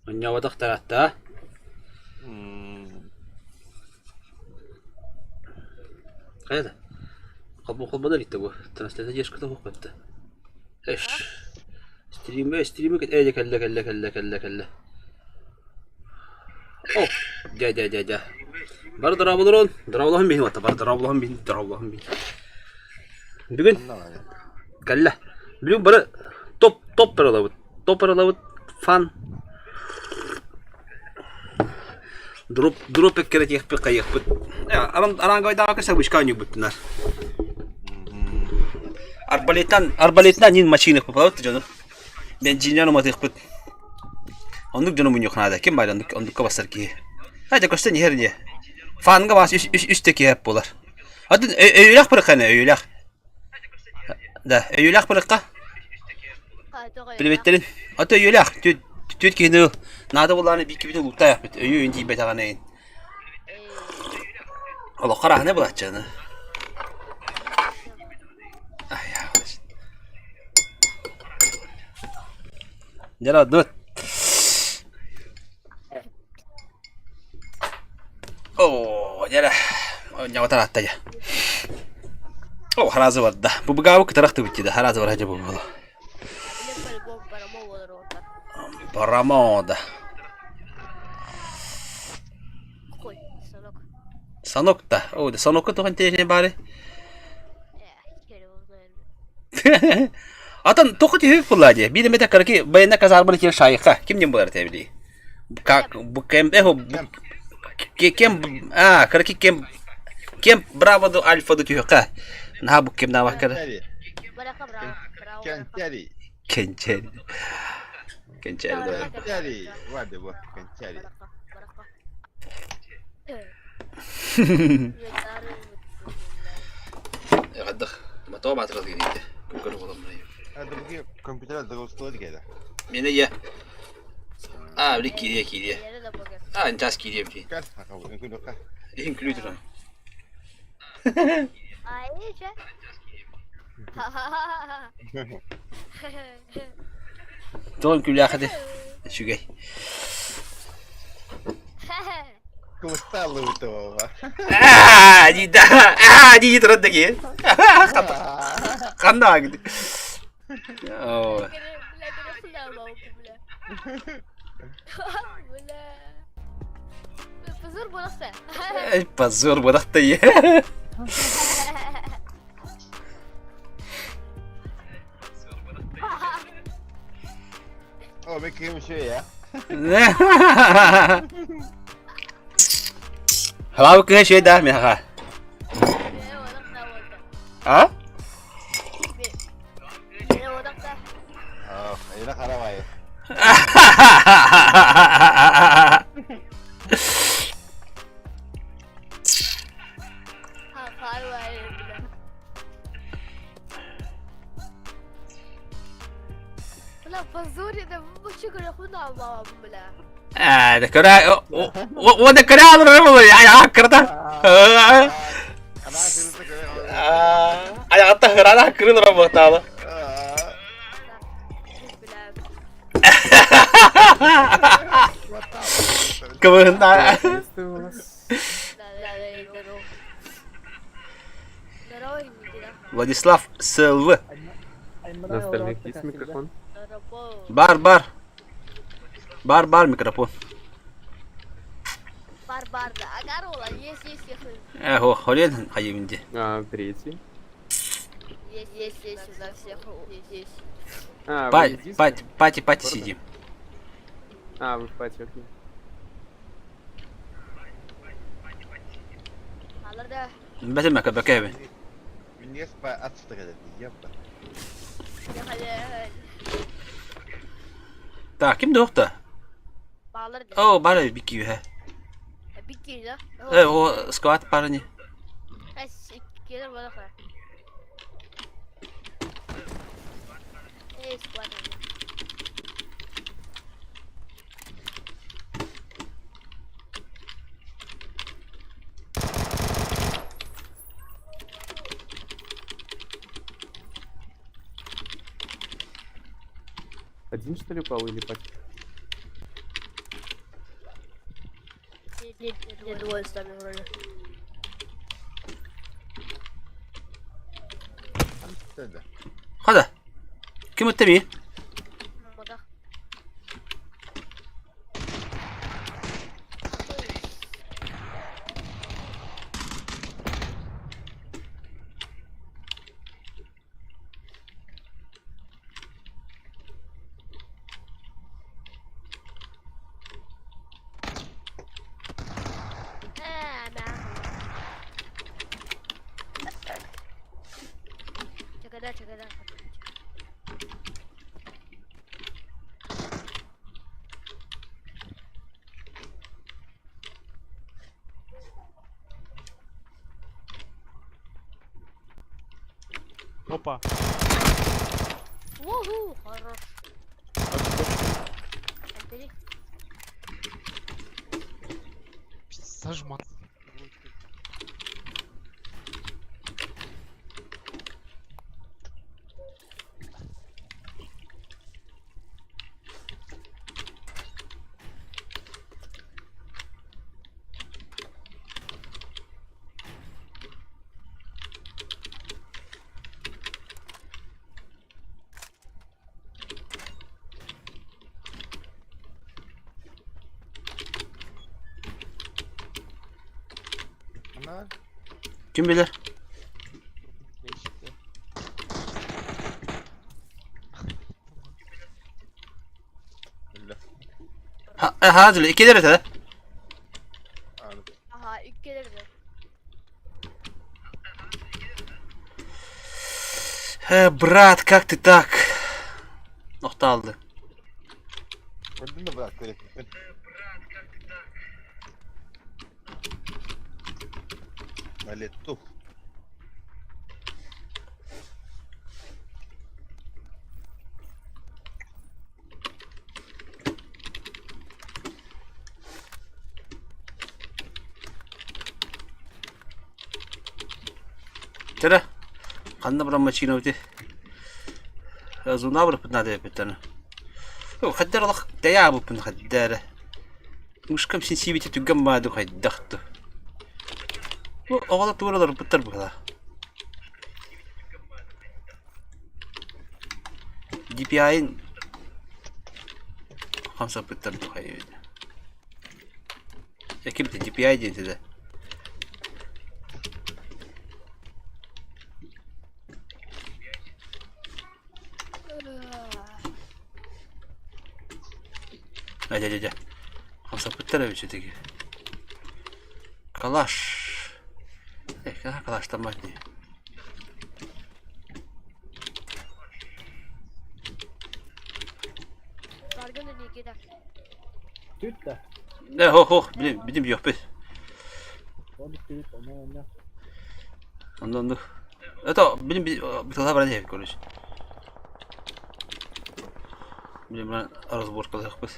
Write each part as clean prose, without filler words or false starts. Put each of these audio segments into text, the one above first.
Oynavadak tarafta. Kayada. Kalmadan gitti bu. Translate yaşkıda hukmetti. Eş. Stream'e git. Kelle. Oh. Ja. Bar darabuların. Darabulahın benim hatta. Bar darabulahın benim. Bugün. Kelle. Bugün bana top paralavut. Top paralavut. Fan. Drop ekkerek yakpı kayıkpı. Ya aran gayda akırsa bu işkan yok bütünler. Arbaletten nin maçını yapıp canım. Ben cinyanım atık bit. Onduk canım yok nada. Kim baylar onduk kabasar ki. Hadi koştan yer diye. Fanga bas üstteki hep bolar. Hadi öylek bırak ne öylek. Da öylek bırak ka. Bilmetlerin. Hatta öylek. Tüt ki ne? Nada bulanı bir gibi de lutta yapıp. Öyle indi betağanayın. Allah karah ne bulat canı. Ay ya. Jara dut. Oh, jara. Nyawa tarafta ya. Oh, harazi var da. Bu begawu ke tarafta bitti de. Harazi var aja bu. Paramoda. Sanok da. Oh, da sanok tuh kan teh bari. Atan tokat hüp pulaje. Bir meta karaki bayana kazar bana kira şayka. Kim nim bular tebli. Bu kem kem karaki kem bravo do alfa do tüka. Nah bu kem nama kara. Kenceri. Kenceri. Vardı bu kenceri. Ya kadar. Ma to ma tras gidiydi. Kukuru oğlum burayı. Hadi bugün kompüter de ghostladı gene. Mene ya. Beri kiriye. Ncas kiriye bir. Kan haka bu mümkün yok. Include lan. Ayrıca. Doğum külü hadi. Şu gay. Kumusta lu itu, Pak? Di terus lagi. Kanda gitu. Oh. Pazur budak ya. Oh, bekliyorum şey ya. Hava ke şey dah mi ha? Ha? Oh, enak harawai. Позор, это вообще грехуна мама, бля. ده كده وده كده يا كده Ana sırtı kere. انا اطهر انا كرين ربط هذا كمان Владислав СЛВ. На остальных есть микрофон? Бар микрофон. Бар, да. Агарола, есть. Ого, Холен Хаиминди. Третий. Есть, за всех. Есть. Пати сидим. Вы в пати, окей. Аларда. Бәтел мәкә бәкәбе. Niye spa atıştı kadar yapma. Так, ким доқта? Балар. О, бара бики бе. Бики, да? О, скват парни. Кедер балаха. Скват. Один что ли упал или пати? Ya dua istemiyorum öyle. Dedi. Hadi. Kim öttemiyor? Moda. Ben. Çekada. Опа. Woohoo, хорош. Enteri. Сожмат. Ana. Kim bilir? Geçti. Öyle. Hazır. İki lira de. Anladım. Aha ilk gelir de. Брат, как ты так? Nokta aldı. Gördün mü bırak böyle. Hallettik. Tara. Kandı buram maçına öte. Azuna bırak bana da betana. O خدر الله ديابو بن خداره. مش كم سنسيبيتي تجمع دو هاي دخته. أغلط ولا ضرب بالضرب هذا. جي بي آي 5 بالضرب هاي. أكيد جي بي آي جنت ده. جا 5 بالضرب بيجي تيجي. كلاش. إيه كده كلاش تمام. Sargın da değil gider. Tut da. لا هو بدي بيوح بس. Onu tut onu. عنده لا بدي بتظهر عليه كلش. بدي من أرز بورك بس.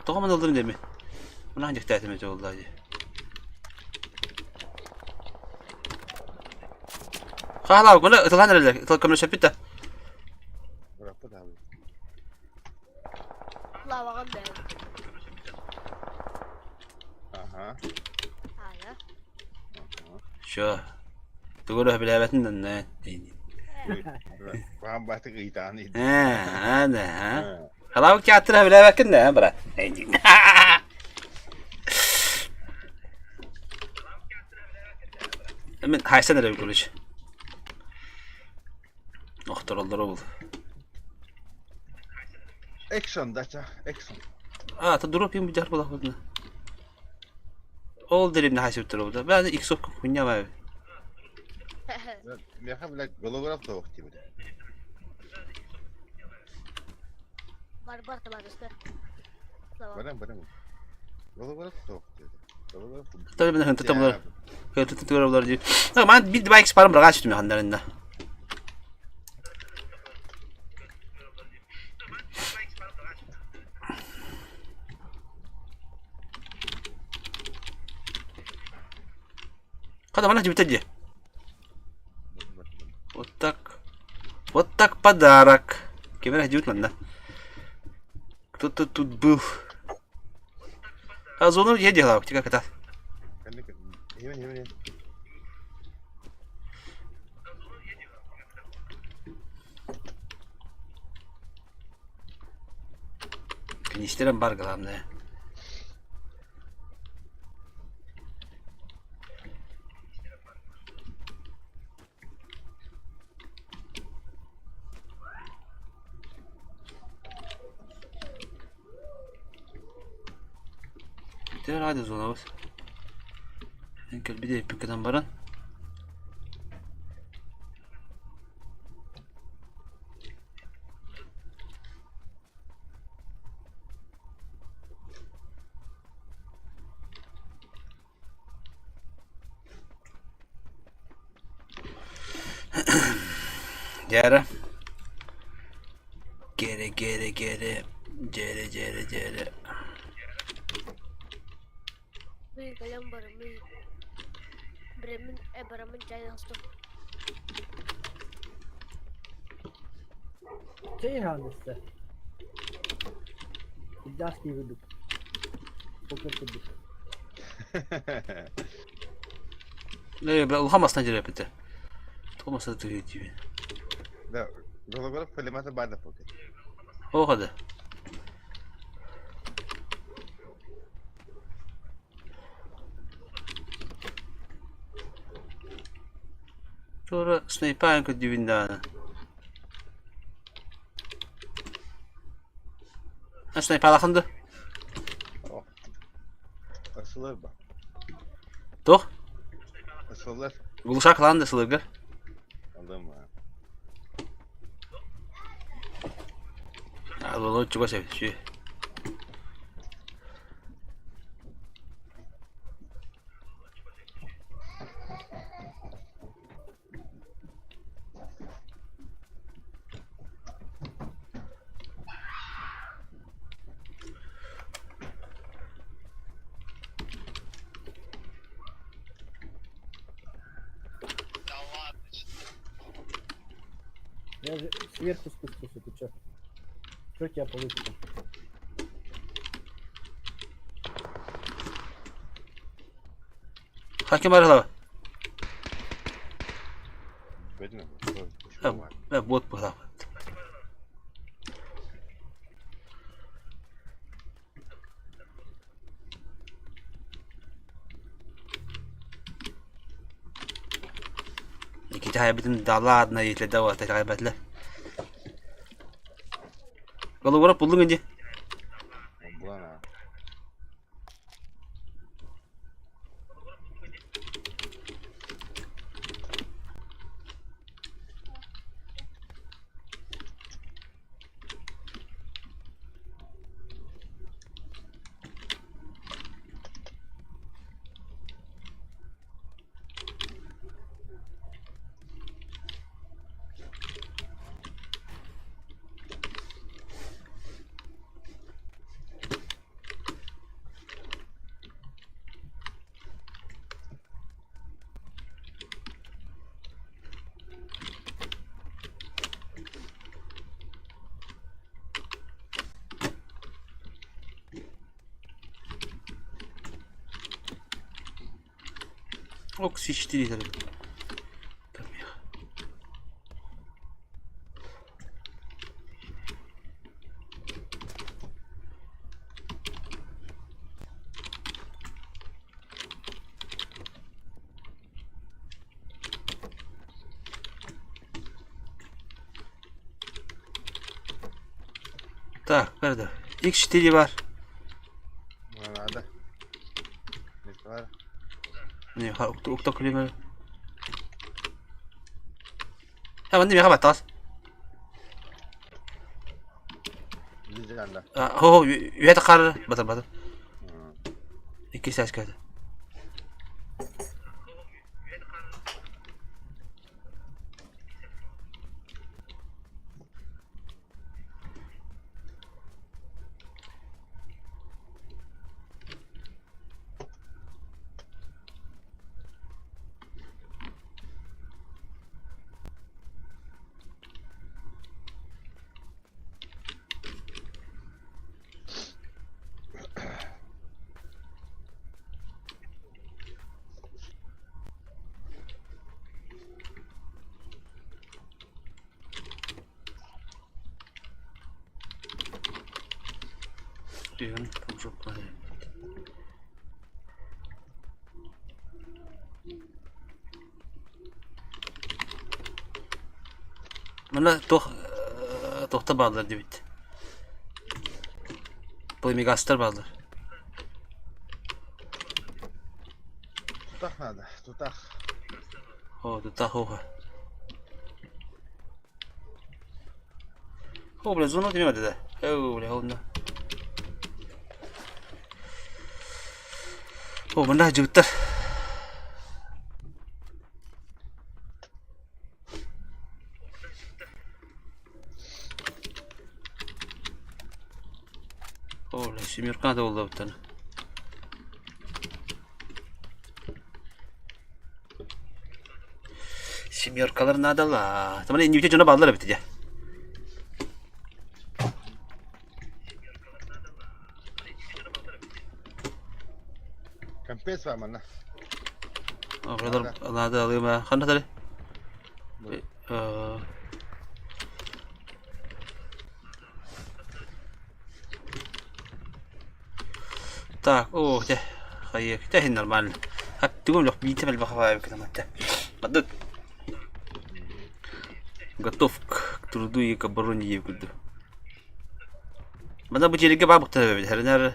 طبعا ما نظلم دمي. من عندك تعتمد والله دي. خلاص ولا طلعنا لك طلع شبيته. Bıraktı da abi. Allah bakalım benim. Aha. Hala. شو تقولها بلعبتنا ان Bahan batı kıytanıydı. هذا ها خلاص كاترها بلعبتنا برا من هاي سنة اللي بيقولش اختار الضرب Action daça. Action. تضرب يوم بجرب ضغطنا اول دري من هاي سبت الضرب ده بعد يكسب كونيا ما Ne kadar holograf da vakti bile. Barbar tabii işte. Tamam. Bana. Holograf da vakti. Holograf. tabii ben hıntı tablar hıntı tablar diyor ama bir bike sparam bırak açtım yanlarında Kada mana jebit aja. Вот так подарок. Gimana jebit mana? Тут был. А зону я делал, как это? Иван. Канистером бар главное. Теперь hadi zona bas. Bir de epikadan baran. Geri. Geri. Mii kalian bermi. Bremen cahaya hasta. Ceyhan işte. İddias gibi vurduk. Poker vurduk. Ne be uhamazsan cere yapıtı. Olmasa da tüyü gibi. Да, Гологоров Фалимата Бада Покет. O kadar. Sonra sniper'ın dibinde. Ha sniper yakındı. Asılır bak. Doch. Asılır. Buluşak lan da sılırgı. Aldım ha. Ha bunu çok sev. Şu. Я же сверху спустился, ты чё? Чё тебя получится? Hakim arala. Видно? Ha bot bu ha. İki tane bütün dağlar adına yetle dava kaybettiler. Galı vurup buldun önce. Була на. Oksi 4 литра. Так, nerede? X4 var. Buna nada. Ne var? Ne, ukta kulübe. Ha ben de mi kapat tas? Diyeceğim de. Ho, üyete karı. Batır. İki ses geldi. Diyorum, çok var. Mana tohta bağlar dibit. Bu megastar bağlar. Tutak nerede? Tutak. O da taho. O bile zona demedi de. O bile onda. O bunda cıvıtlar. O bile şimirkan da oldu bir tane. Şimirkalar nada la. Tamam en yüce cana bağlar bitti ya. Kempes var bana. O kadar nada alayım ha. Kanı tadi. Так, о, те. Hayır, te normal. Hattım yok, bir temel bakava kده мата. Мадут. Готов к труду и к обороне Евгуду. Bana bu çelik'e bak tabii. Her ner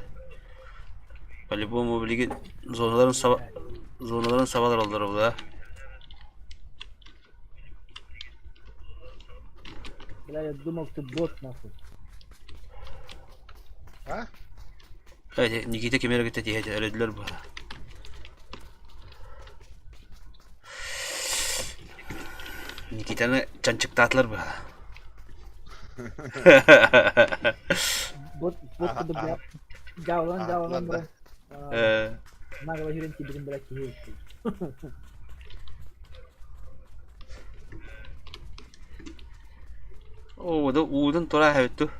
по-любому bilgi zonaların savalar oldular burada. Бля, я думал, ты бот, нахуй. Ha? Evet, Nikita kemere gitti diye öldüler bu. Nikita'nı can çıktattılar bu. Бот когда, бля, галан, бля. Нагло херен тебе, бля, херен. O da uğudun tora hayattu.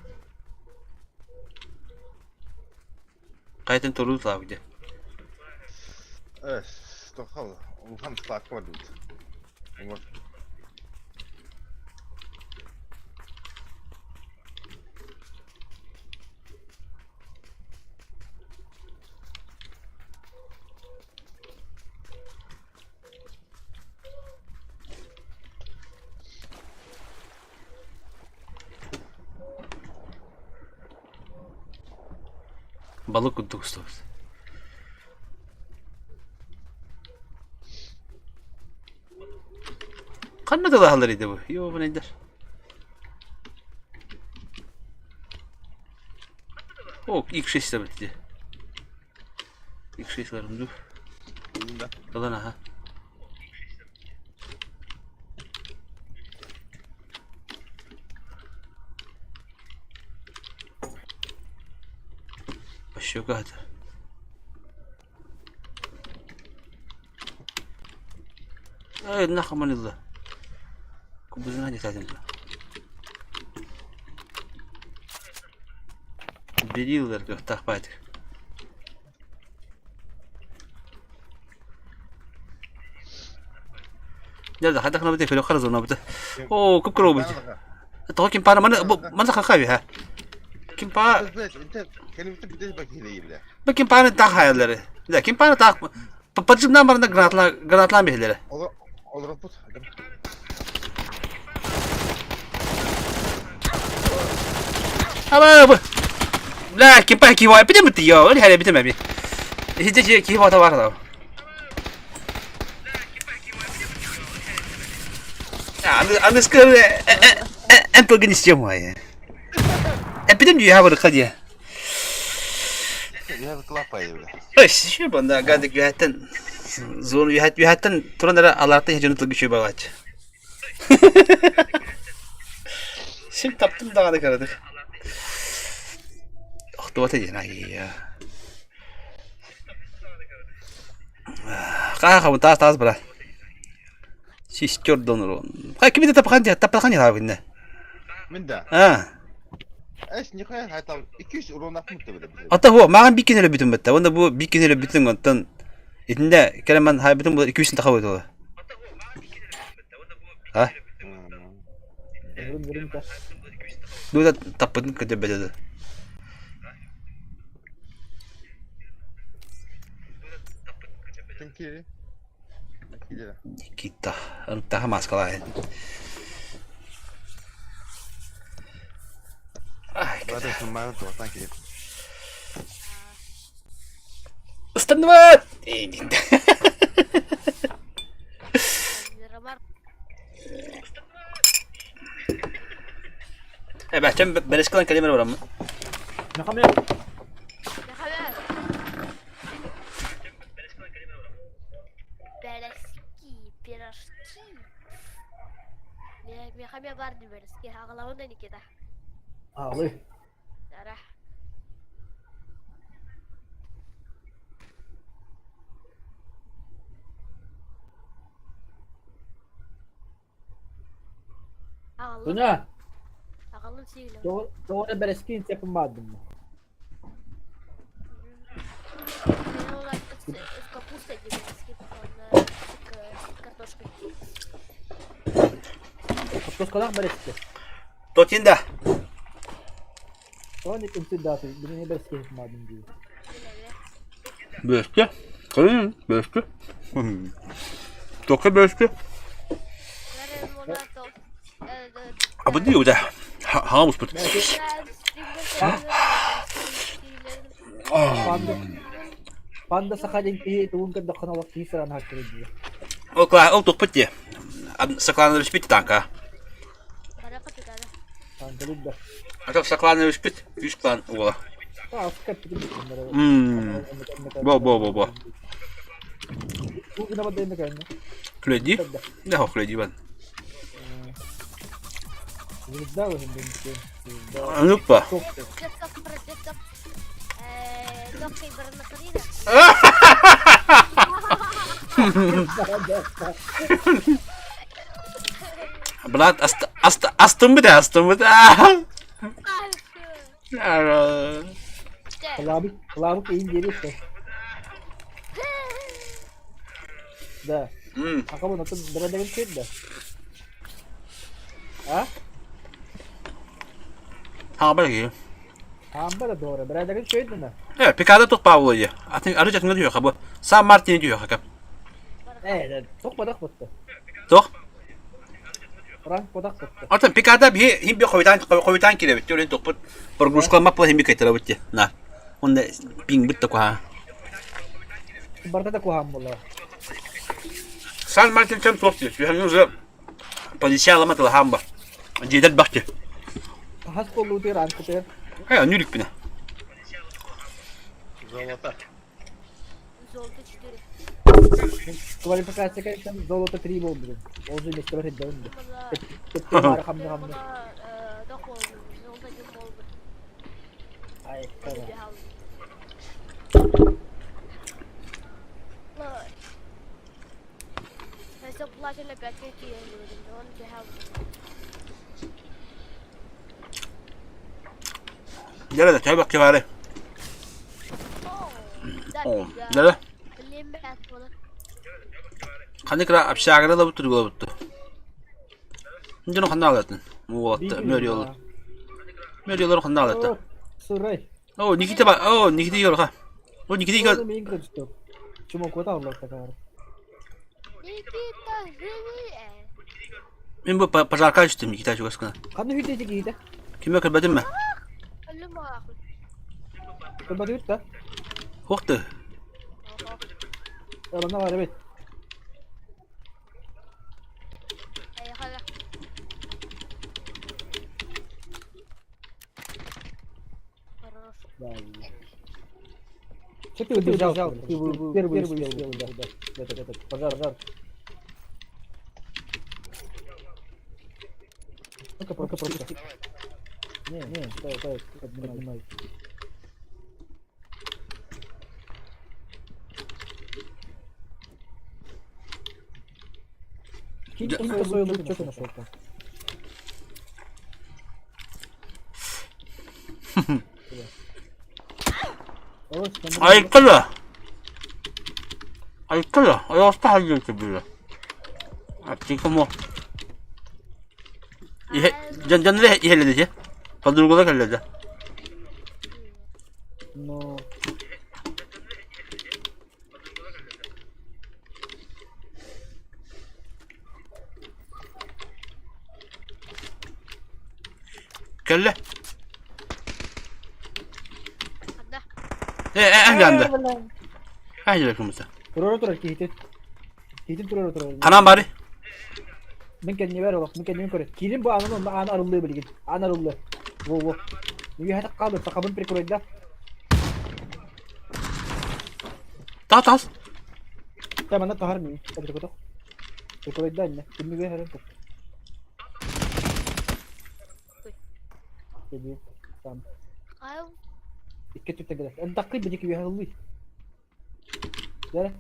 Kayıtın toru tabi. Evet. Stokal. Ulhan Stark var dedi. Umar. Balık kuttuk usta. Kanada dağlarıydı bu. Yo bu nedir? O ilk şey istemişti. İlk şey istemişti. Bunda. Kalan ha. Başı yok hadi. Evet ne kamanıldı. Kubuzun hadi zaten. Bir yıldır göktak baydı. Nerede? Hadi kana bide felo kara zona bide. Oo kupkuru bu. Tahu kim para mana kakay ha. Kim para? Entte kelimesi bir de bak hileyi bile. Bakın para tak hayalleri. Ya kim para tak? Papacımdan barında granatlan behleri. Olur put. Ama bu. La kim para ki var? Bir de mi diyor? Öyle hele bitemem. Hiç ki var da var da. Ya anı sıkır en togen istiyor mu ya? Epidem diyor ha bunu kadiye. Ya klapayı bile. Ay şu bunda gadik yuhatan zor yuhatan turanlara alartı hecunu tuğu şu bağaç. Şimdi taptım daha da karadık. Oh tuvatı yine ya. Kamu tas bra. Şiş donur. Kay kimi de tapkan ya abi ne? Minda. Ha. Eş ne kadar hatta 200 uronak mı tabii de. Ata bu mağan bir kenara bütün bitti. Onda bu bir kenara bütün ondan. İçinde kelemen hay bütün bu 200'ün takavut oldu. Ha? Vurun, tas. Duda tapın kötü bedeli. Sen kiri. Kiri. Kita. Tähän maskala. Ai, Vada sun mano tuotaan kiri. Stannavat! Ei mitään. Ramar. Bahçem bereskalan kelime var ama. Nakami. Ya haber. Bereski, piraski. Ya haber vardı bereski. Ağlamın da nikita. Ağlıyor. Darah. Ağlam. Tuna. Ağlam siyle. Doğru bereskin yapamadım mı? С капустой гибельский, с картошкой. Kaptoskadan bereski. Totinda. Sonra ne kimse dağıtıyor. Birine bereski yapamadım diyor. Böstü. Kırın. Böstü. Toka böstü. Abi diyor da. Hamus bu. Panda Sakarya'yı doğum kadar kanal vakti sıran hakkı diyor. O toput diye. Saklanır bitti tanka. Kankalım da. Artık saklanır bitti. 100 klan ola. Sıkat bir bunlara. Bo. Bu ne kadar ne kadar? Kledi. Ne ho kledi ben. Звезда уже блин. Lupa. Легкой барнахарина. Belat astım bir de. Kılabık iyi geliyor işte. Da. Aku nonton berada dengan kid dah. Ha? Ha böyle. Hamba da doğru. Berada dengan kid dah. Evet, pekada tok Pavlo'yu. Arıca tınga diyor bu. San Martin diyor hakam. Çok badak battı. Tok. Orang badak battı. Artık pekada bir him bir koyutan kirebet. Diyor tok bu. Progrus kalmak bu him bir kayıtlara bitti. Na. Onda ping bitti ko ha. Berada da kuham bola. San Martin tem tok diyor. Yani uza polisi alamadı la hamba. Cedel baktı. Has kolu diyor ankıtır. Ha, nülük bine. Zolota. Золото 4. Kualifikasi kan Zolota 3 oldu. Ozu ile sıra döndü. Valla. Tepki var hamle hamle. Valla dok oldu. Zolото 1 oldu. Ay tamam. Bir hal. Valla. Hesaplarken 5 kişi yazıyordum. Onu bir hal. Nerede? Tabi bak kivari. Oh. Nerede? Bileyim ben bunu. Kanıkra apşağına da butur bulabuttu. Şimdi onu kanına alattın. Muğlattı. Mörüyorlar. Mörüyorlar kanına alattı. Suray. Oh, Nikita bak. Oh, Nikita yiyor ha. O Nikita yiyor. Oğlum İngiliz tuh. Cuma kota Allah takar. Nikita Zeli. Ben bu pazarka açtım Nikita çok askına. Kan hüdde giydi. Kime kırbadım mı? Öyle mi akıl? Kırbadı hüdde. Hoktu. Yalan var evet. Hala. Что ты убежал? Ты первый успел, да. Этот, пожар. Ну-ка, просто. Не, стой, поднимай. Кинь свой лук, что ты нашел там? Ayıklı. Ayıklı. Ayakta halledildi böyle. Artık ama. Canlı da halledecek. Padurgola halledecek. No. Kelle. Ada. Geldi. Hangi rakımızda? Turur kihitin. Kihitin turur. Kanan bari. Ben kendini ver oğlum. Ben kendimi koru. Kirin bu anın onda an arıldığı bilgin. An arıldı. Wo. Niye hata kaldı? Takabın prekoyda. Tal. Tamam da tahar mı? Tabii koyduk. Prekoyda anne. Kimi ver herhalde. Jadi, tamam. Ayaw. İki tüpte gider. En takip bir iki bir arıldı. Gel.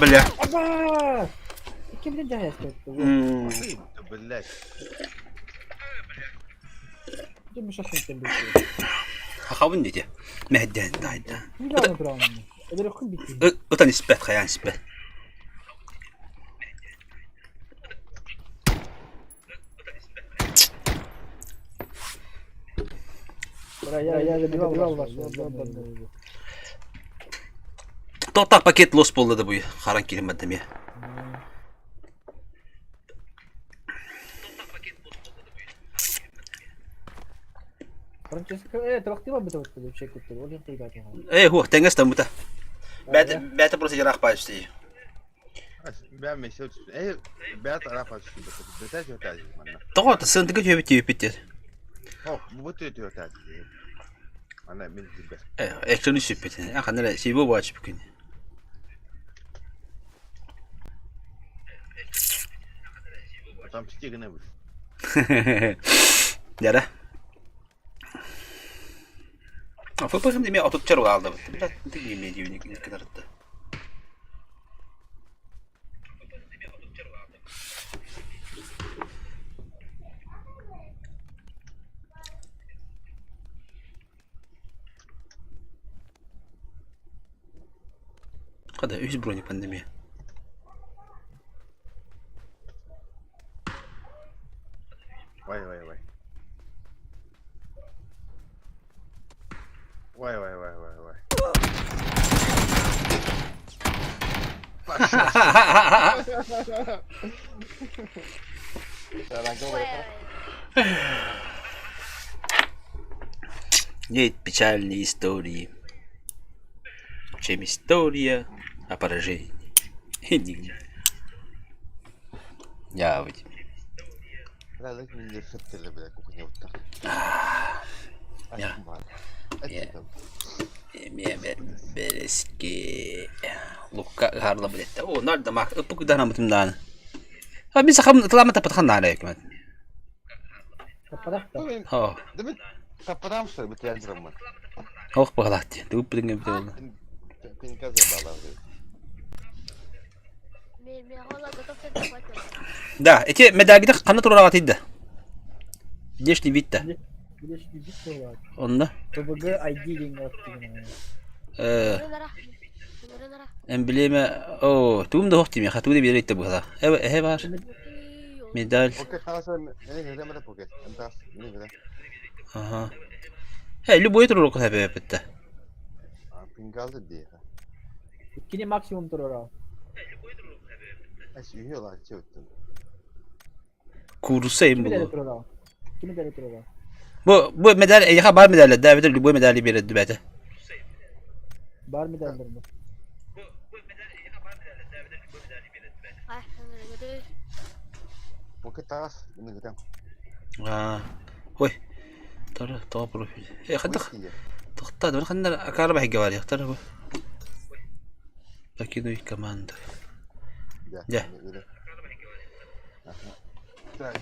Bile. Aba! İki bir cahil aspet. بالله Bu müşahsen kendi. Hakavun dedi. Mehden dayda. Bir daha oturalım. Öyle okun bitti. Öten isbet, kayan isbet. Ya bir Allah. Totak paket los bolladı bu. Karan kilim ya. Francesco, waktu mah betul bir şey kurtar. O yang tidak Huwa tengas tamuta. Beta prosedür akbar işte. Ben meşhur tuttum. Beyaz Arap açtı. Beter götürdü bana. Doğru da sındıkı tüyüp. Oh, bu götürdü. Ana ben gibi. Ekranı süpeti. Ya kanara şey bu açıp bugün. Tam çıkıyor ne bu? Yara. Apa bakın demeye otup çarı aldı. Biraz diyeyim ne diyor ne kadar da. Kadar 100 bronik pandemi. Vay. Нет печальной истории, чем история о поражении. Я вот. Herhalde milli fıttırlı bile kokuyor burada. Ya. Bereski. Luka harla bilette. O nerede mak? Ipuk dana mutum dana. Ha biz sakam telama tapat kan dana ekmet. Kapadak da. Oh. Demek kapıdan mı bir tiyatro mu? Oh bakalati. Tuh dengan betul. Pinkas ya bağlandı. Me hola tetap saya dapat. Da, eti medagida kanat uragat idda. Deş ni bitta. Bir de şimdi bir şey var. Onda. TBG ID link attı. Darah. Embleme. Oh, tuğum da hohtim ya. Khatu de bir itte bu hada. Evet, var. Medal. Okey, خلاص ne kadar mı poket? Entas, ne kadar? Aha. Hey, lu boy turur ko hebe bitta. Pinkas da diye. İkini maksimum turora. Eş yiyorlar çöktüm. Kursayım Kimi deli bu. turora. Kimi deli turora. Bu medal ya bar medal da bedir bu medali bir edbete. Bar mı derler mi? Ay, gede. Poket tas, ne kadar? Ah. Hoy. Tara profil. Khadak. Taqta da khadna akara bah jawari tara bu. Lakin oi command. Ya. Tak.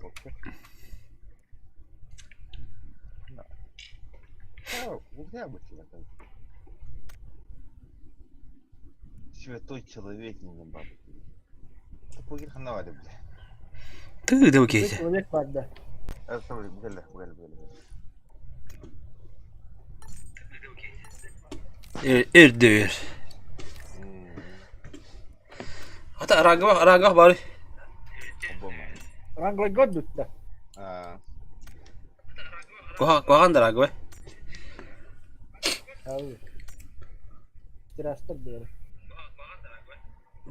Okey. Bu ne yapıyor lan? Святой человек не бабы. Такой хана вали, бля. Tu da kese. Olacak vardı. Это что, бля. Erdir. Hatta aragah bari. Обома. Rangla god dutta. Kohan da aragah. Abi. Terastır diyor.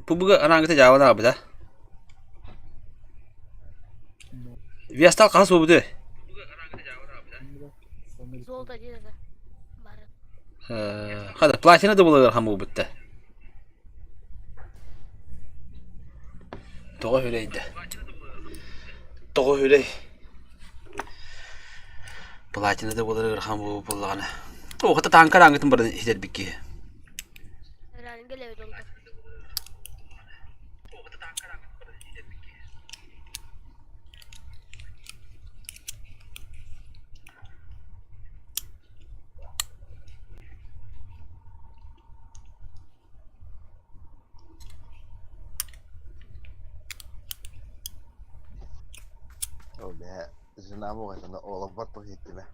Bu aragah ta jawa da abda. Viastal kas bu de. Zolda değil de. Barın. Hadi platina da bulur ham bu bitti. Doğru öyleydi. Doğru öyle. Platina da bulur ham bu bulana. O kadar tankar angıtın barın hider biki. Herhalde gelev doldu. Öyle. Знamo kadar oğlum batı gitti mi?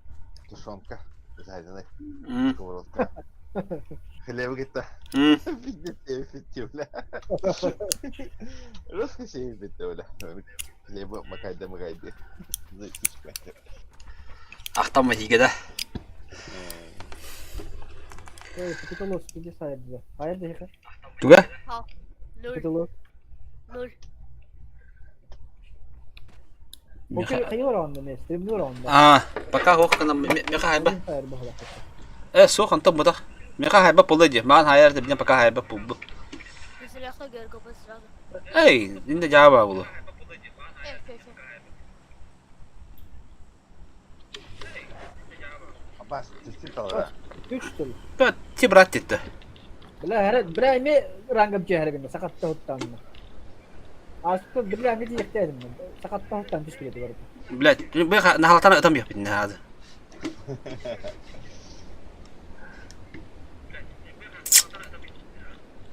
Tuşonka. Zaten ne? Hmm. Skовородка. Хлеб gitti. Hmm. Bitti öyle. Rus şey bitti öyle. Хлеб makaydı. Zıçışma. Ahtan var higede. Pıtılı speedy sayar bize. Hayır değil ki. Tuga? Nur. Pıtılı. Nur. Okey hayır onda ne? Stream var onda. Baka hoş kana meka hayba. Sayar bu kadar. So kan tam budak. Meka hayba puladı. Man hayar da bilen baka hayba puldu. Mesela gör kapı sırada. Hey, inde cevap bu. Evet, evet. Bas, çiçek alır. 3 tıl. Ben tibrat etti. Bila her biraymi rangam cehre günde sakatta huttan. Aslında biraymi diyecektim ben. Sakatta huttan düş bileti var. Bilet, ben nahalatan atam yok binne hadi.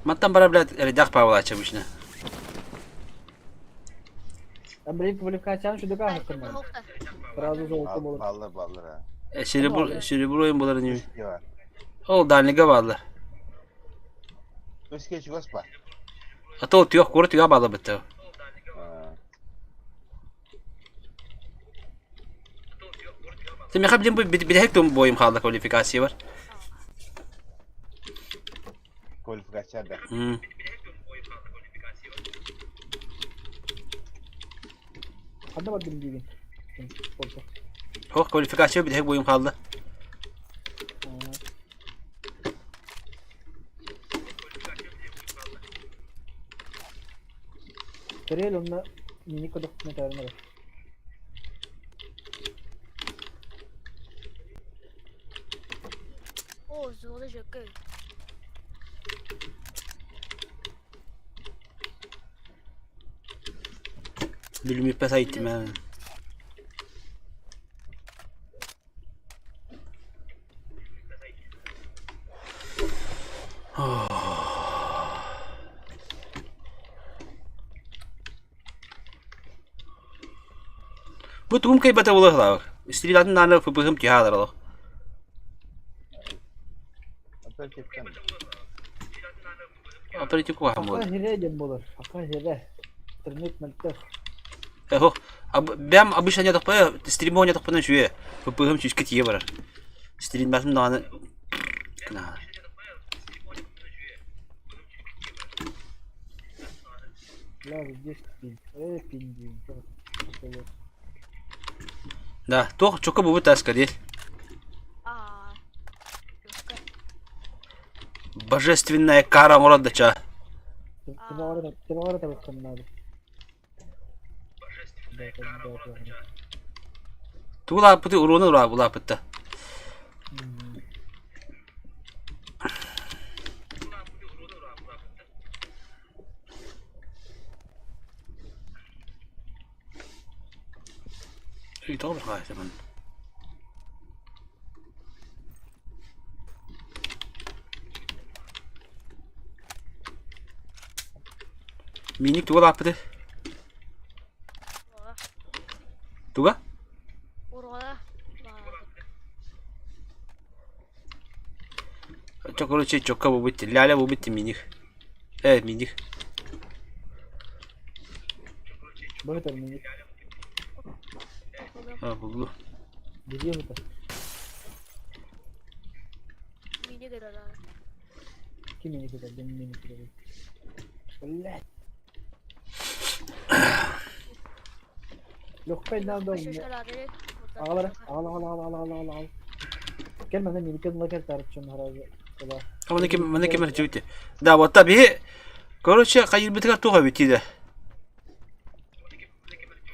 Mattan bara bilet redaq pavla açmışne. Ben bir kvalifikasyon şu dakika hakkım var. Nokta. Biraz uzun oldu olur. Ballar ha. Şiri bu oyun buların gibi. Ne var? Ol danliga bağlı. Üç geç gospa. Ata ot yok, kurut yok bağlı bitti. Sen mi bilin bu bir hek de boyum kaldı kualifikasyon var. Kualifikasyon da. Anlamadım gibi. Hoş kualifikasyon bir hek boyum kaldı. Tereyl onunla minik odaklı metarına bak. O zolda şaka. Bilmi pes ayıttım ben. Bu tuğum kay bata ulah lah. İstiridadın nana fıbıhım tihadar lah. Aperitiften. Aperitif ko hamur. Hakka hire jem bolur. Hakka hire. Ternet mentek. Ho, ben abişanya takpa, stream onya takpa şuya. Fıbıhım çüşkü tiye var. Stream basım nana. Kına. La здесь пин. Пин. Da, toh çok bu taska değil. Aa. Şaka. Божественная кара Мородача. Ты говоришь, это вот надо. Тула пути урону ра була пытта. İyi doğru hayır zaman. Minik tuga lapıdı. Tuga? Orada. Çok öyle şey çok bu bitti. Lale bu bitti minik. Evet minik. Böyle minik. Ha buldu. Biliyor musun? Mini kadar. Kim minik kadar? Benim minik kadar. Allah. Yok ben nerede oldum ya? Ağlar, ağlar. Gel bana minik yanına gel tartışın herhalde. А мне кем живете? Да, вот таби. Короче, кайыр битер туга битиде.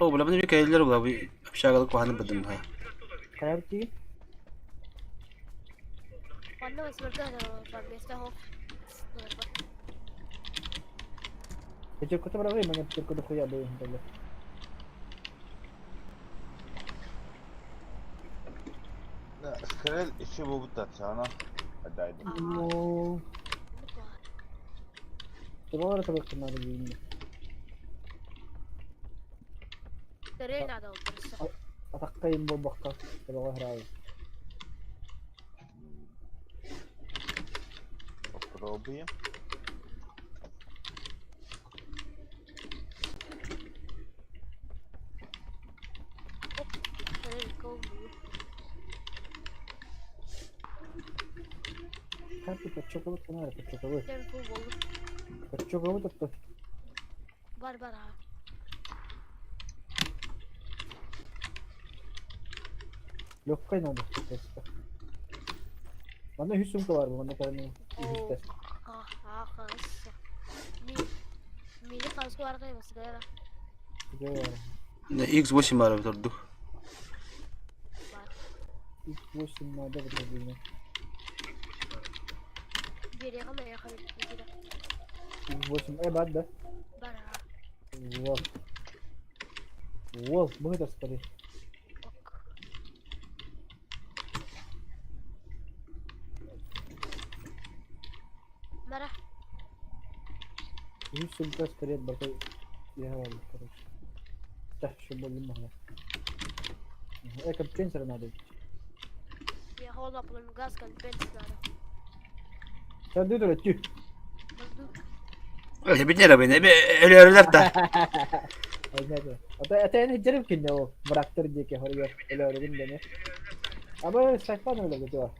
О, була мне кайлер була bu общагалык баханы бадым ha. Karar ki? Cuando me suelto para mí está off. Pecel kutu bırakayım ben pecel kutu koyar böyle böyle. Скрыл еще будут тачана. Отдайду. Oo. Doğru tabii ki bunları bilmiyorum. Terena da olursa. Atakkayım bu bakka. Doğru herhalde. Попробуем. Terena kovmuyor. Kanka pecel kutu ne var pecel kutu? Tempo olur. Pecel kutu tuttu. Var ha. Yok kaynadı. Bana Hüsnü var bu bana kadar ne? Oo. Kız. Mini kız ko arkaya bas gaya. Ne X8 var oturduk. İlk bu sinirde bu tabii. Bir yakama yakama bir. İlk bu sinir bad da. Var ha. Wow. Wow, bu kadar sıkıntı. Mara. Hüsnü biraz kırık bakay. Ya var kırık. Dah şu bölüm mahla. Kapten sana dedi. Ya hola por un gas kan pensar. Sen de öyle tüh. Öyle bir nere beni. Öyle öyle da. Aynen. Ata hicrim ki ne o bıraktır diye ki oraya öyle öğrendim beni. Ama saçma öyle gidiyor.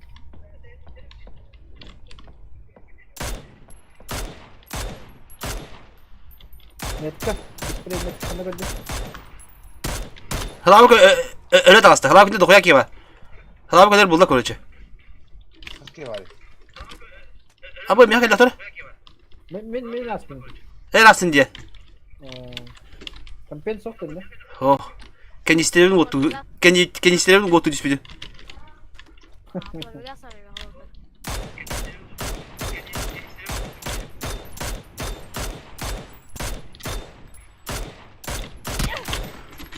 Netka. Sprey netka ne böyle? Hala öyle de hasta. Hala günde dokuyak ya. Hala kadar bulda koruyucu. Какие вари? Abi mi hakikaten tor? Ben aslında. Her aslında diye. Kampen soktun ne? Oh. Kendi isterim gotu. Kendi isterim gotu dispidi. Bueno, ya sabe mejor.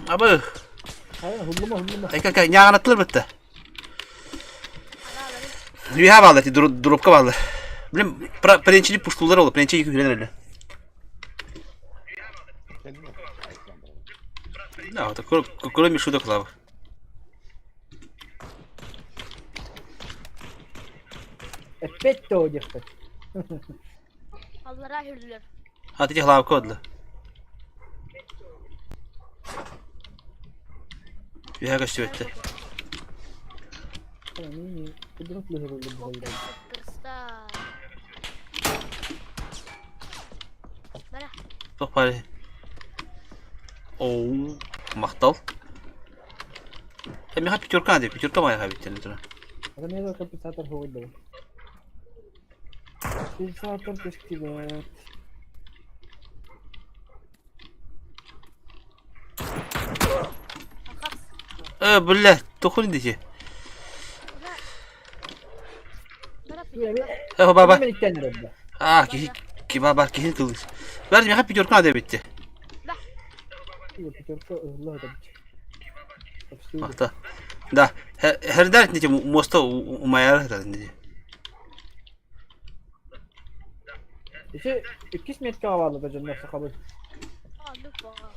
Abi. Hayır hulluma. Kaka nyağın atılır bitti. Rüya bağlı ki dropka bağlı. Bilmem prensçili puştular oldu. Prensçili yüklenir öyle. Kendime. Ne oldu? Kuru bir şurada kulağı. Petto olacak. Allah rahürler. Hadi hala kodlu. Rüya kaçtı bitti. Yani kudretli herhalde bu hayran. Kristal. Mara. Çok pari. Oo, maktal. Hem ya picturka hadi. Picturka mı ayağa bitti ne Ada ne kadar pisatar hoğdu. Pisatar keskiler. Akas. Bulle. Dokun diye. Mara. Baba. Ben ikten herhalde. Ah ki baba ki kıldı. Verdim ya picturka hadi bitti. İyi pisatar Allah da. Makta. Da her dert nice mosta umayar da nice. İşte 2 metre havalı da canlar sakabı. Aldık bana.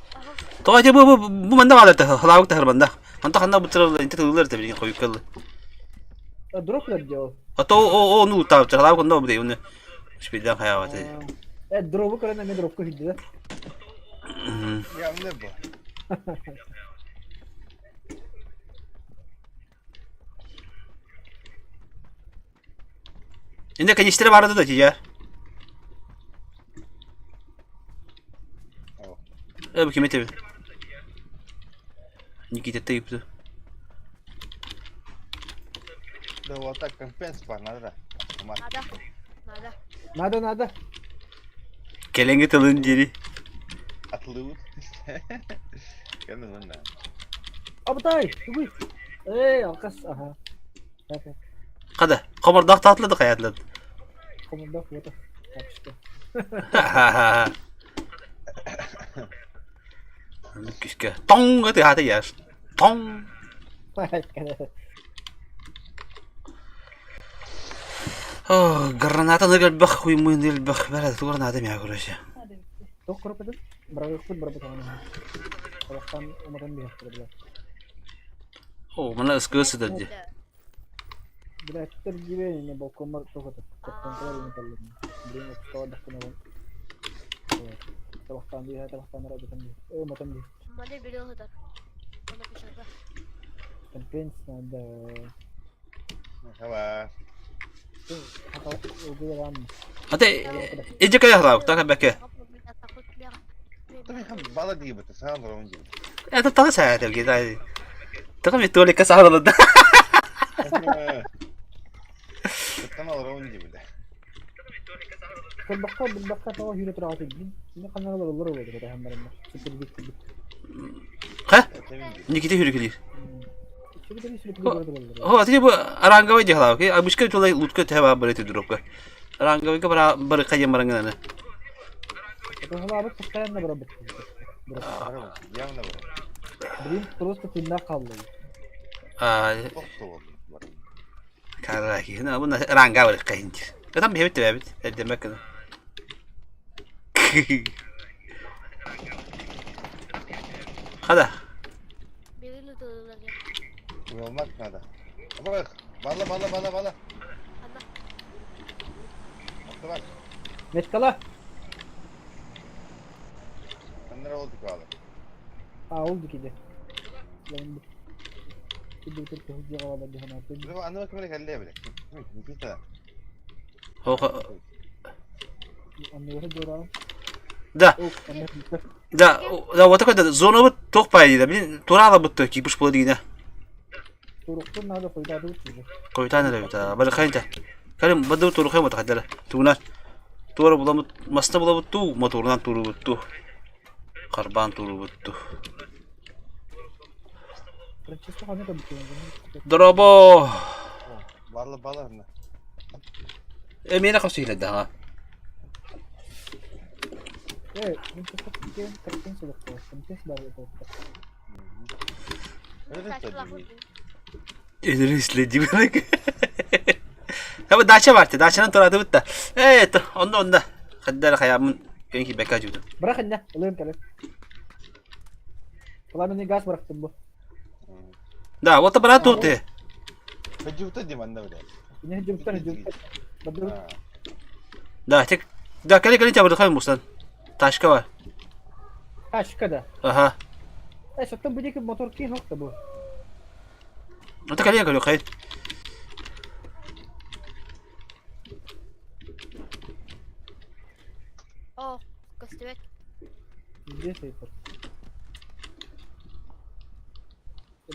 Toğa bu manda vardı halavuk da harbanda. Anta handa bu tarafta inte tığlar tabii ki koyuk kaldı. Droplar diyor. Hatta o nu tabii halavuk onda bu değil onu. Şüpheden hayavatı. Drop'u karına ne drop koydu. Я в небо. Şimdi kanistire vardı da ya. Bu kimi tabii. Nikita teyipti. Da вот так компенс var nada. Aman Nada. Nada. Nada nada. Kelenge talın geri. atılıyor. Kendin lan. Abtay. Uy. Alkas. Aha. Evet. Kada. Komardaq tatladı hayatladı. Komanda foto. Yapıştı. Küske. Tong ötü hata yer. Tong. Granata nırgal bak uyumun değil bak. Böyle tu granata mı yakırışı? Çok korkudum. Berapa ikut berapa tahun ini? Kalau umatan dia berapa? O bana ıskısı da diye. Bila terjiwe ini bawa komar tuh kata. Kontrol ini kalau beli sekolah dah kena. Tabaktan dia, tabaktan dia. Umatan dia. Mana video kadar. Bana bir şaka. Campaigns ada. Merhaba. Apa udah ram. Hadi iyice kaya hala. Taka beke. Kapı bir takut bir. Tabii hem bala değil bu. Sen de onun gibi. Ya da taka saya tabii ki. Taka bir tuvalet kasa haladı. Sen olur onun gibi de. Berbakar tahu hidup terakhir ini. Ini kan kalau lor oldu kata hambaran. Seperti itu. Ha? Senin gibi. Nikita yürü gidiyor. Şimdi tadi sudah keluar lor. Ho, ati bu aranga wajah lah, oke? Abis kan tulai lut ke tewa berarti drop ke. Aranga wajah berkaya marangana. Itu hal apa sekarang na berapa? Merhaba. Yanına bak. Benim terus ke tindak kaldı. Çok soğuk. Karaki, nah bu aranga berkaya. Ya tam bir evet. Demek ki. Hadi. Birini dövdüler ya. Olmak nada. Ama bak. Bala. Ana. Bak. Metkala. Kanlara olduk abi. Oldu ki de. Lan bu. Şimdi bir hızlı havalar bir hana atıyor. Bu anlamak böyle geldi bile. Nefis de. Ho. Anlıyor doğru. Da. Anlıyor. Da wata kada zona bu tok paydı. Bilin turala buttu ki buş buladı yine. Turukun nada koydadı uçuyor. Koytana da bita. Berkaya da. Kalim badu turukay mı takadala. Tunar. Tura bulamut masna bulamuttu motorundan turu buttu. Karban turu buttu. Francesco hani da bitiyor. Drobo. Bala ne? Emine kasıyla daha. Evet, Francesco bitiyor. Kapten sudah tuh. Francesco baru itu. Öyle Saçma tabii. lafı. İdris'le cibine. Tabi daça vardı. Daçanın turadı bitti. Evet, onda. Kaddara kayamın genki bekacıydı. Bırakın ya, alıyorum kalian. Kalau ini gas bıraktım bu. Da, wata berat tuh teh. Vücutta değil mi anne öyle? Ini hujung. Betul. Ha. Da, tek. Da kali cabut kayın mustan. Taşka var. Ha şu kadar. Aha. Zaten bu motor ki yok da bu. Ata kali kayın. Oh, köstebek. Здесь это.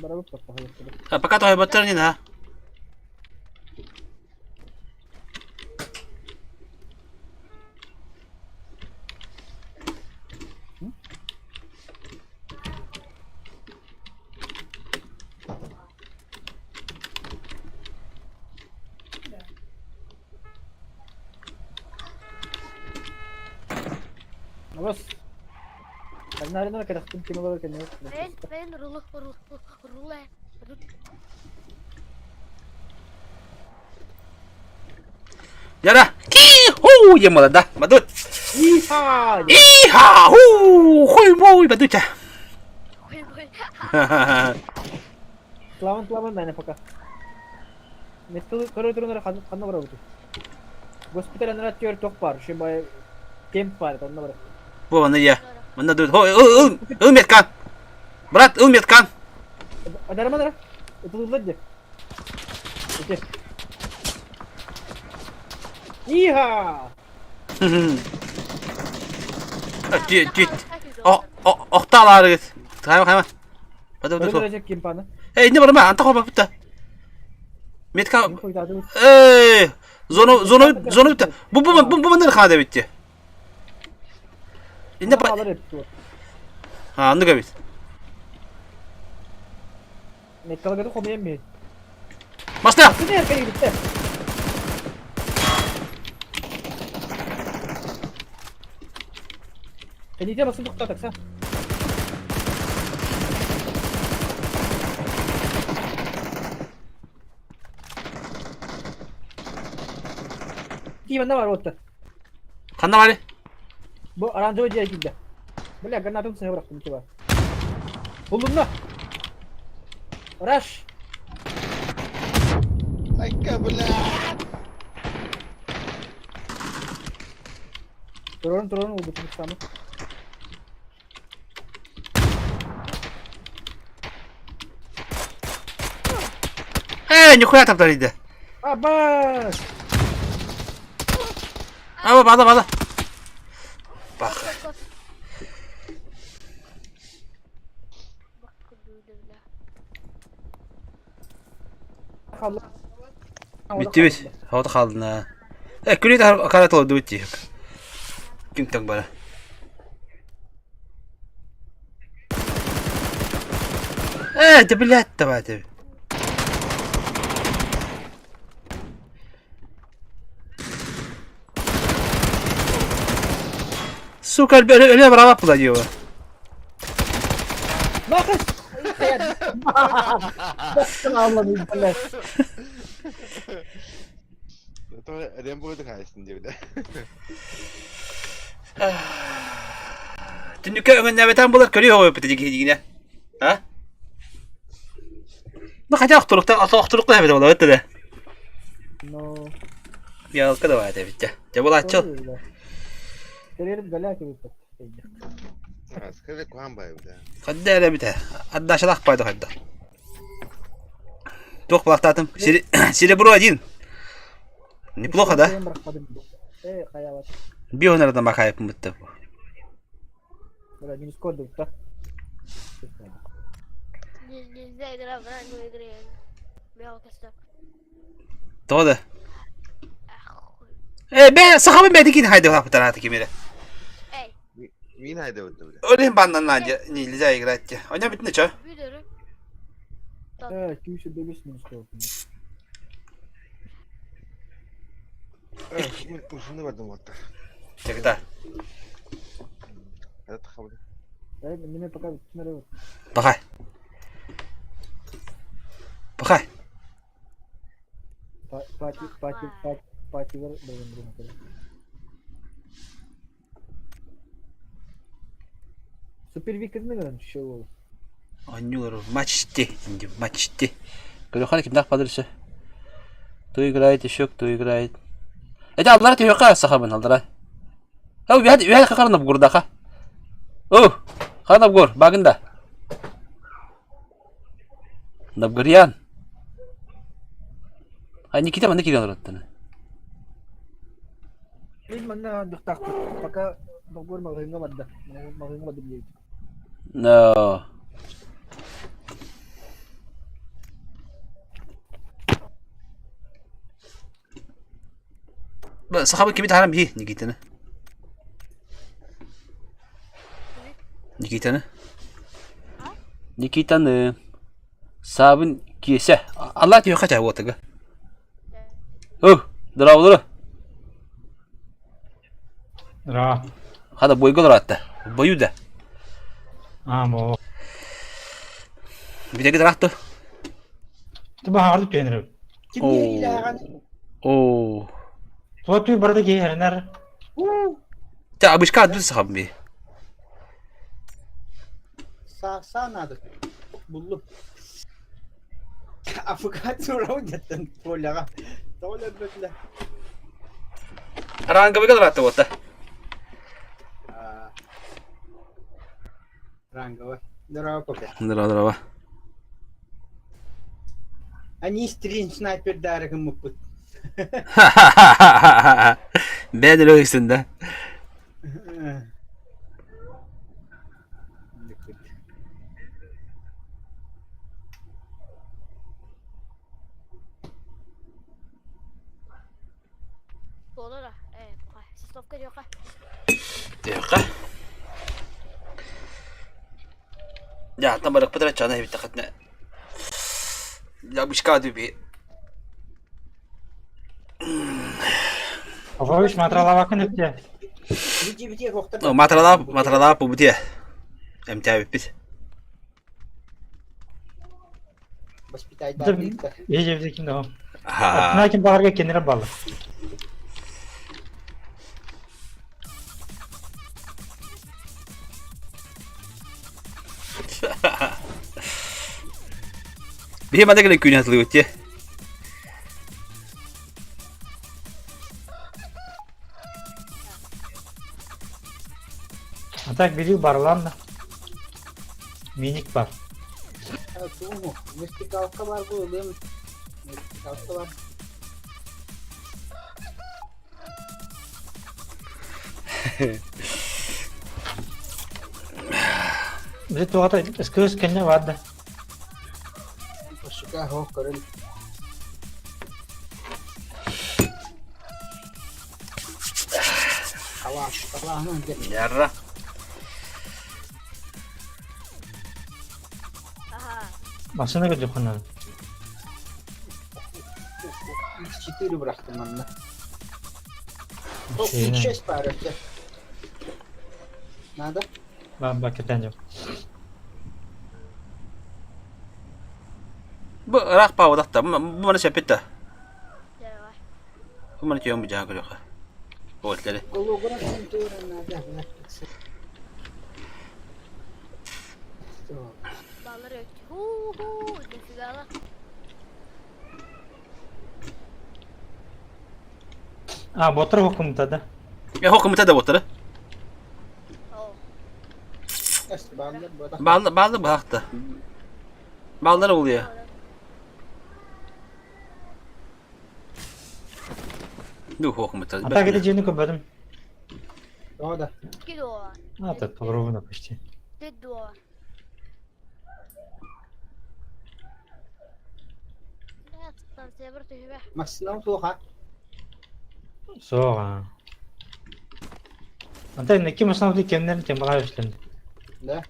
Baru apa ya? Apakah tuh hebatnya nah? Bos. Karena ada kena kena baru kena. Ben rulu. Yara. Ki hu yemalı da. Madut. Iha. Iha hu. Hoy boy madut ya. Koy. Lawan mana apakah? Metu kalau turun ada kan berapa tuh? Hospital ada tier tok par, şey bay camp var kan berapa? Bu bana ya. Bana dur. Hoy Metkan. Berat Metkan. Ada mana? Itu dulu aja. Oke. Iha. Git. Oktalar git. Hemen. Hadi hadi. Öldürecek kim bana? Hey ne var ama anta kopar bitti. Metka. Kim koydu adı? Zonu bitti. Bu ne kadar bitti. İnde Alır hepsi o. ha anlık abi. Mekkala kadar komayım mı? Basta. Nasıl ne erkeğe gitti? Elite basın doktor taksa. Kim ne var orada? Kanda var. Bu aranca hocaya gitti. Böyle granatımı sana bıraktım ki var. Buldun mu? Rush. Ay kabula. Drone oldu bu tamam. Hey nikuya taptarıydı. Abbas. Ama bana. Bak. Bak. Bak böyle. Allah. Bitti. Havada kaldın ha. Külüye de hakaret oldu bitti. Kim tak bana. ده بالله تبعته Sukar öyle brava yapılıyor. Bakın. Bakın Allah'ım billah. Sonra Rambo'yu da karşısın diye bir de. Tünük'e öğrenmeden bular körüyor o bitecek yine. Ha? Ne kadar aktarlıkta hemen ola ötte de. No. Ya kadar var da bitti. Cebul açıl. Gelelim galak gibi. Скажи, куан бай bir de. Kadda öyle biter. Adda aşağıdak payda kadda. Çok baktadım. Siri bro edin. Неплохо, да? Kaya var. Bir onlardan bakayım bitti. Böyle minus kodu da. Nельзя играть в раннюю игру. Мелко стоп. Doğru. Ben sahabım ben haydi hafta rahatı kimire. Ey, Min hayda öldü bir de. Öyle bandan lanca nilza igratti. Oyna bitti ne çay? biliyorum. Evet, kimse dövüş minus kodu. Uzunu verdim hatta. Çekta. Hadi tıkabıdı. Evet, nime pakar nereye var? Bakay. Bakay. Parti var benim mesela. Süper Weekend ne kadar şey oldu? Oynuyor. Maçtı. Maçtı. Böyle hadi kim daha padırsa. Tu играет еще кто играет. Это аллар ты ёка сахабын алдыра. Ау я какарна бугурда ха. О, хана бугур багында. Набгырян. А Никита мында кирен ораттыны. Ini mana dah takut. Pakai bagus makin nggak ada. Makin nggak ada dia. No. Sahabın kimi taharam hi Nikita'nı. Nikita'nı. Sabın kiyese. Allah diyor kaç ay otaga. Oh, dravulur. Здраво. Hada boyga duratta. Boyu da. Мо. Bir de gidrahtı. Ты бахарды төнөр. Oo. Вот ты барды ке хернер. Ta abışka adlı sahabın bir. Sağ nadır. Buldum. Afakat sonra gittim trollere. Troller böyle. Ranga boyga duratta otta. Ранга var. Здорово, Коля. Здорово. Они стрин снайпер дарыгын мукут. Ben de öylesinde. Yok. Yok. Ya tam barak patra çana hep takatna. Ya bu şikayet bir. Павлович матралавакын өтте. Бити кохтар. O matrala bu diye. Emtia bit. Воспитать Бити ежевде кимде о. Ha. Атына ким багарга кенере балы. Bir mada gelen gün hatırlıyor diye. Атак бирүү барлан да. Миник бар. Туму. Вестикалка бар бу, лем. Вестикалка бар. Бизе тугата скөс кенне вады. Пошука хо корел. Калаһын гет. Yarra. Aha. Машина гыды хана. 4 bıraktım ben de. Top Şeyine. 6 var öte. Nada? Bak кетен жок. Bu rak pa odakta. Bu mana sepette. Yok. Bu mana çiyon bu jaga yok. Boğutları. Gologra sentore nada. Balları yok. Hu. Nefigala. А, ботор хукумта да. Ya hukumu da boğutları. Oh. Eski bağlı bu da. Bağlı bu hakta. Bağlılar oluyor. Bu hukumu da. Атак эде жени көбөдүм. O da. $2. Ата попробуй почти. $2. Evet, stansiye bir tühübe. Maksimum soğuk. Соға. Anta неки масынавды кемнерин тембага өстүндү. Da.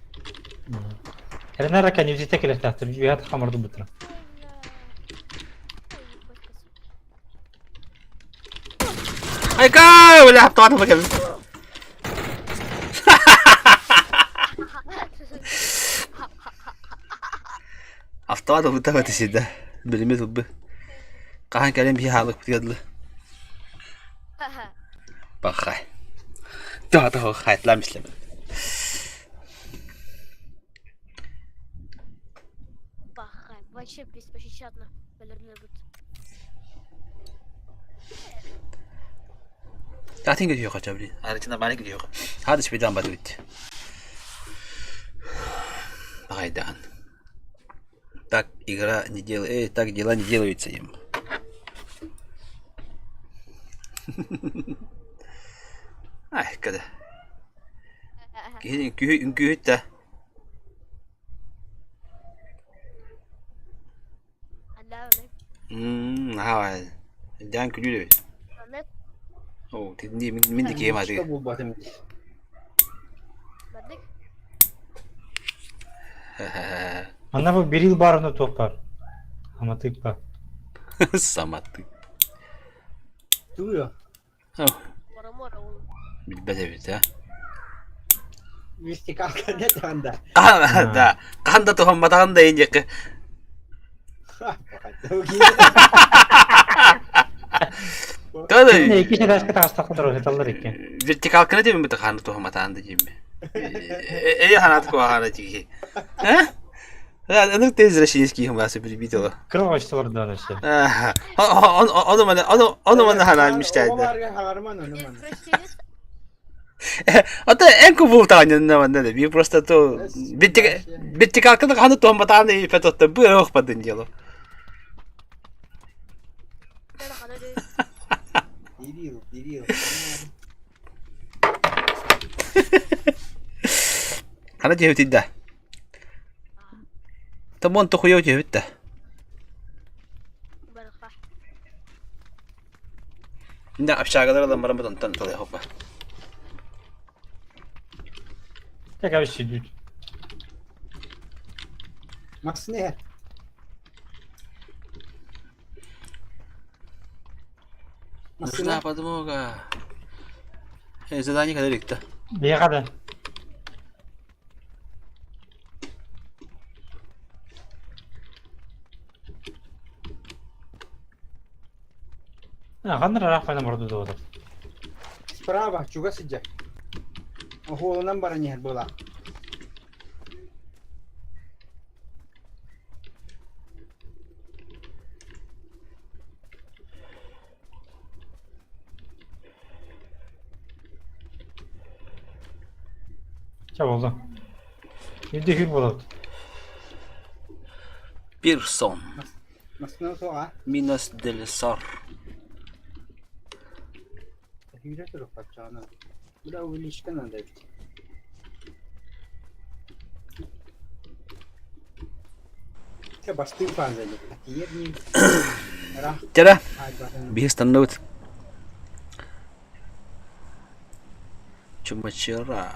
Эрнара канивзите келектактыр. Уят хамырды бутура. Ay kay! Wala hapto ato magkabit. Hapto ato buta ba tisida. Bilimi tubbe. Kahan kalem bir halık bitiyadlı. Bakay. Daha da hayatlar misleme. Бахай, вообще беспощадно. Балерина будет. Zaten gidiyor kaç abi. Aracında bana gidiyor. Hadi şuradan bana gitti. Haydan. Так игра не делает, так дела не делаются им. Ay kada. Gühüt de. Allah Ha. Dan külüyor. Ahmet, Oh, min de kiyem hadi. İşte bu batım. Badik. Анда бу 1 yıl барында топ бар. Аматык бар. Samattık. Duyuyor. Oh, Mora oğlum. bilbede ha. Vestikalka ne tanda? Da. Kanda tohum matan da ince. Kada. Эмне 2 жашка тастакта рохеталдар экен. Vertikal kına değil mi bu kanı tohum matan da gibi. Hanat ko hana çiki. Ha? Ya anık tez reşiyeski hum bası bir video. Кровочтор донысы. Onu bana hanalmışlardı. Var ya harman onu man. Простились? Hatta en kubul tanrının ne de bir просто то vertikal kına kanı tohum matan da ipet otta bu yok padın yolu. Ben hadi de. Diril. Hana cevdet de. Tamam to koyuyor cevdet de. Baraka. Şimdi aşağıda da bana buradan tanıtılıyor hoppa. Tek abi şey düt. Max ne? Max Нужна ne? подмога. Задание когда рикта. Bir kadar. Kandır arak falan burada da olur. Справа, чуга сидя. Голонам бараня була. Çab oldu. Yüzde hür buladı. Bir son. Масна соға. Minas del Sar. Хүйрә тұрып патшаны. Бұда өлешкен андай бит. Те басты фазали. Yerni. Рах. Tera. Ay barın. Bir standout. Чумачера.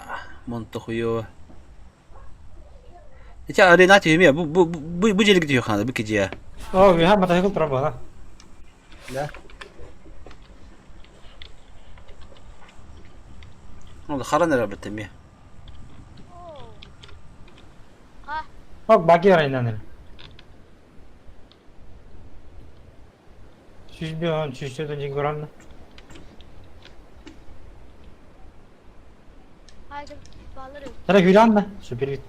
Монтохуё. Ya arena tüyüm ya bu celik gidiyor kanada bu gece ya. O bir ha mata hekul traba ha. Da. Oldu karan nere bittim ya. Oo. Ha, Bak bagi arayından ne? Şiş bir an şişlerden cin gören mi? haydi bağlarım. Sana hülan mı? Süper git.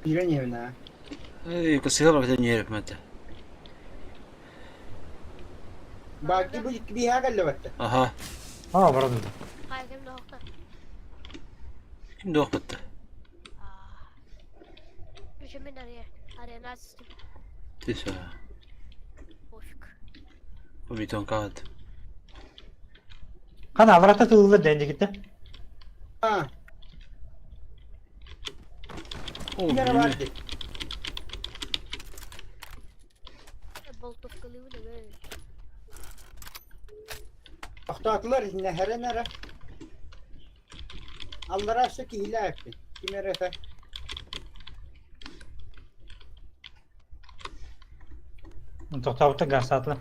Хүйрә не бина. Ey kısığa bak sen yerim hadi. Баги бу bir ha galle battı. Aha. Ha var orada. Haydi de hokta. Şimdi ok bitti. Düşümün araya nasıl? Tisa. Boşuk. Bu bir ton kağıt. Kana avrata tığılır dence gitti. Ha, Oğlum yine vardı. Boltok kılığı da böyle. Aktaklar yine her nere. Allah razı ki hile yaptı. Kime refe? Toktavutta gaz atla.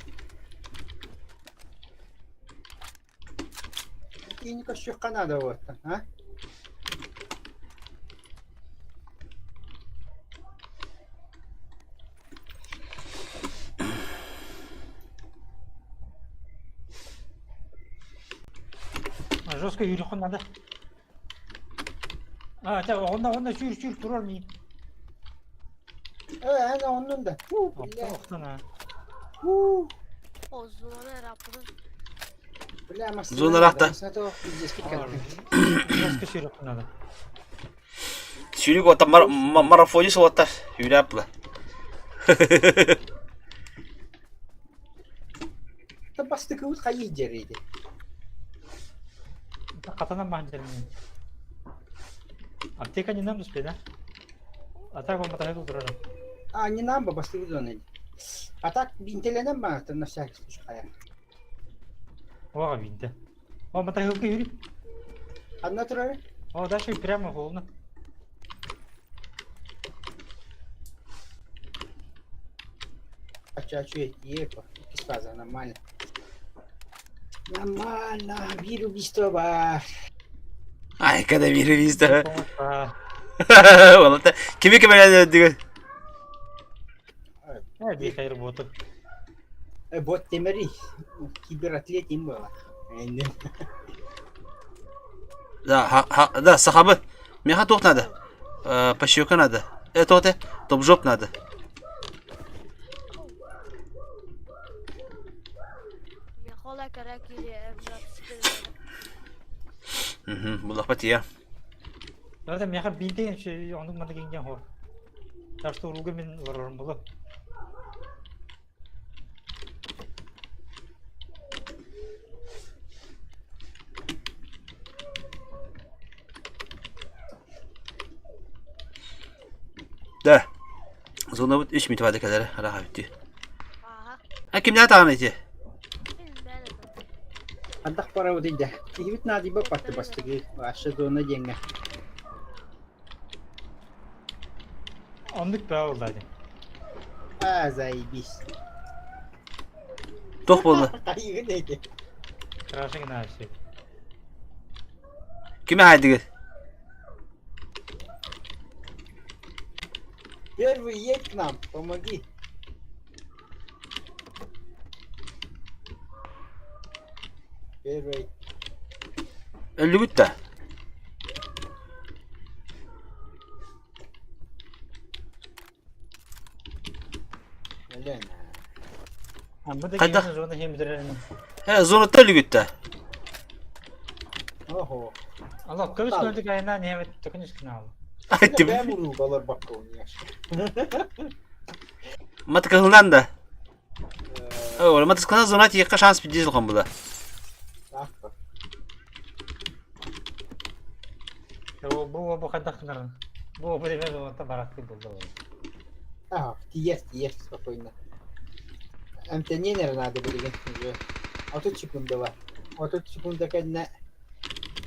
Yine kaşık kanada orta. Ha? Жестко yürüyün надо. Ha tabi onda sür durur mu? Evet, hani onun da. Oktan ha. O zona rapının. Zona rahta. Жестко sür надо. Sürük ota marafoncu soğutar. Hüle yapla. Da bastık uvut kayı ceriydi. Katana mahcer mi? Apteka не нам успеет, да? А так он потом durur. А, не нам бы bastık uvut onu. А так бинтелenen bana na всякий случай kaya. Oğa bindi. O mata hızlı yürü. Одна трое. O da şey прямо головно. Чачу епа. Киспаза нормально. Нормально. Bir убийство var. Ay kada bir vizde. Ha. Valla da kimi geldi? Ne bir hayır botu. Bot demiri. Kiberatliyim bu. Yani. Да, sahabı. Meha tok nadı. Paşyoka nadı. Tote. Top job nadı. Ya kolay karak yeri emrak sıkıntı. Bu laf ya. Zaten meha bindi şey onun mata gengen hor. Taşta urugu min vururum bunu. Da. Zona bu 3 mitvade kadar rahat bitti. Aha. Ha kim ne tane ki? Bilmem. Adak para udah dah. Kibit nadi ba patte bastık. Aşağı dona jenge. Onluk be oldu hadi. Ha zaybis. Toh boldu. Kayığı neydi? Хорошо гына все. Kime haydi? Первый едь к нам, помоги. Первый. Öldü gitti. Öyle. Bu da Kayda- gelin zorunda hem bitirelim. He zonutta öldü gitti. Oho. Allah kılıç Tamam. gördük ayından niye tıkınış kına aldı. Haydi. Ben vurul dolar bak onu yaş. Matı kılından da. Oğlum matı kılından zonat yıkka şans bir dizel kan bu da. Bak bak. Bu kadar kınarın. Bu demez zorunda baraklı buldu. Ага, тиес, спокойно. Контейнер надо будет уже. А тут секунда var. А тут секунда kendine.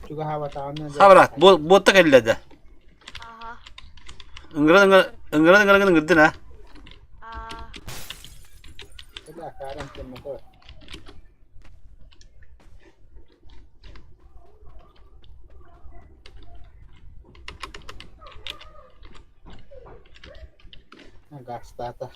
Çünkü hava tavanına. Sabrat. Botta kelledi. Aha. Ingıran girdin ha. Aa. Kada karan kemer koy. Gastata.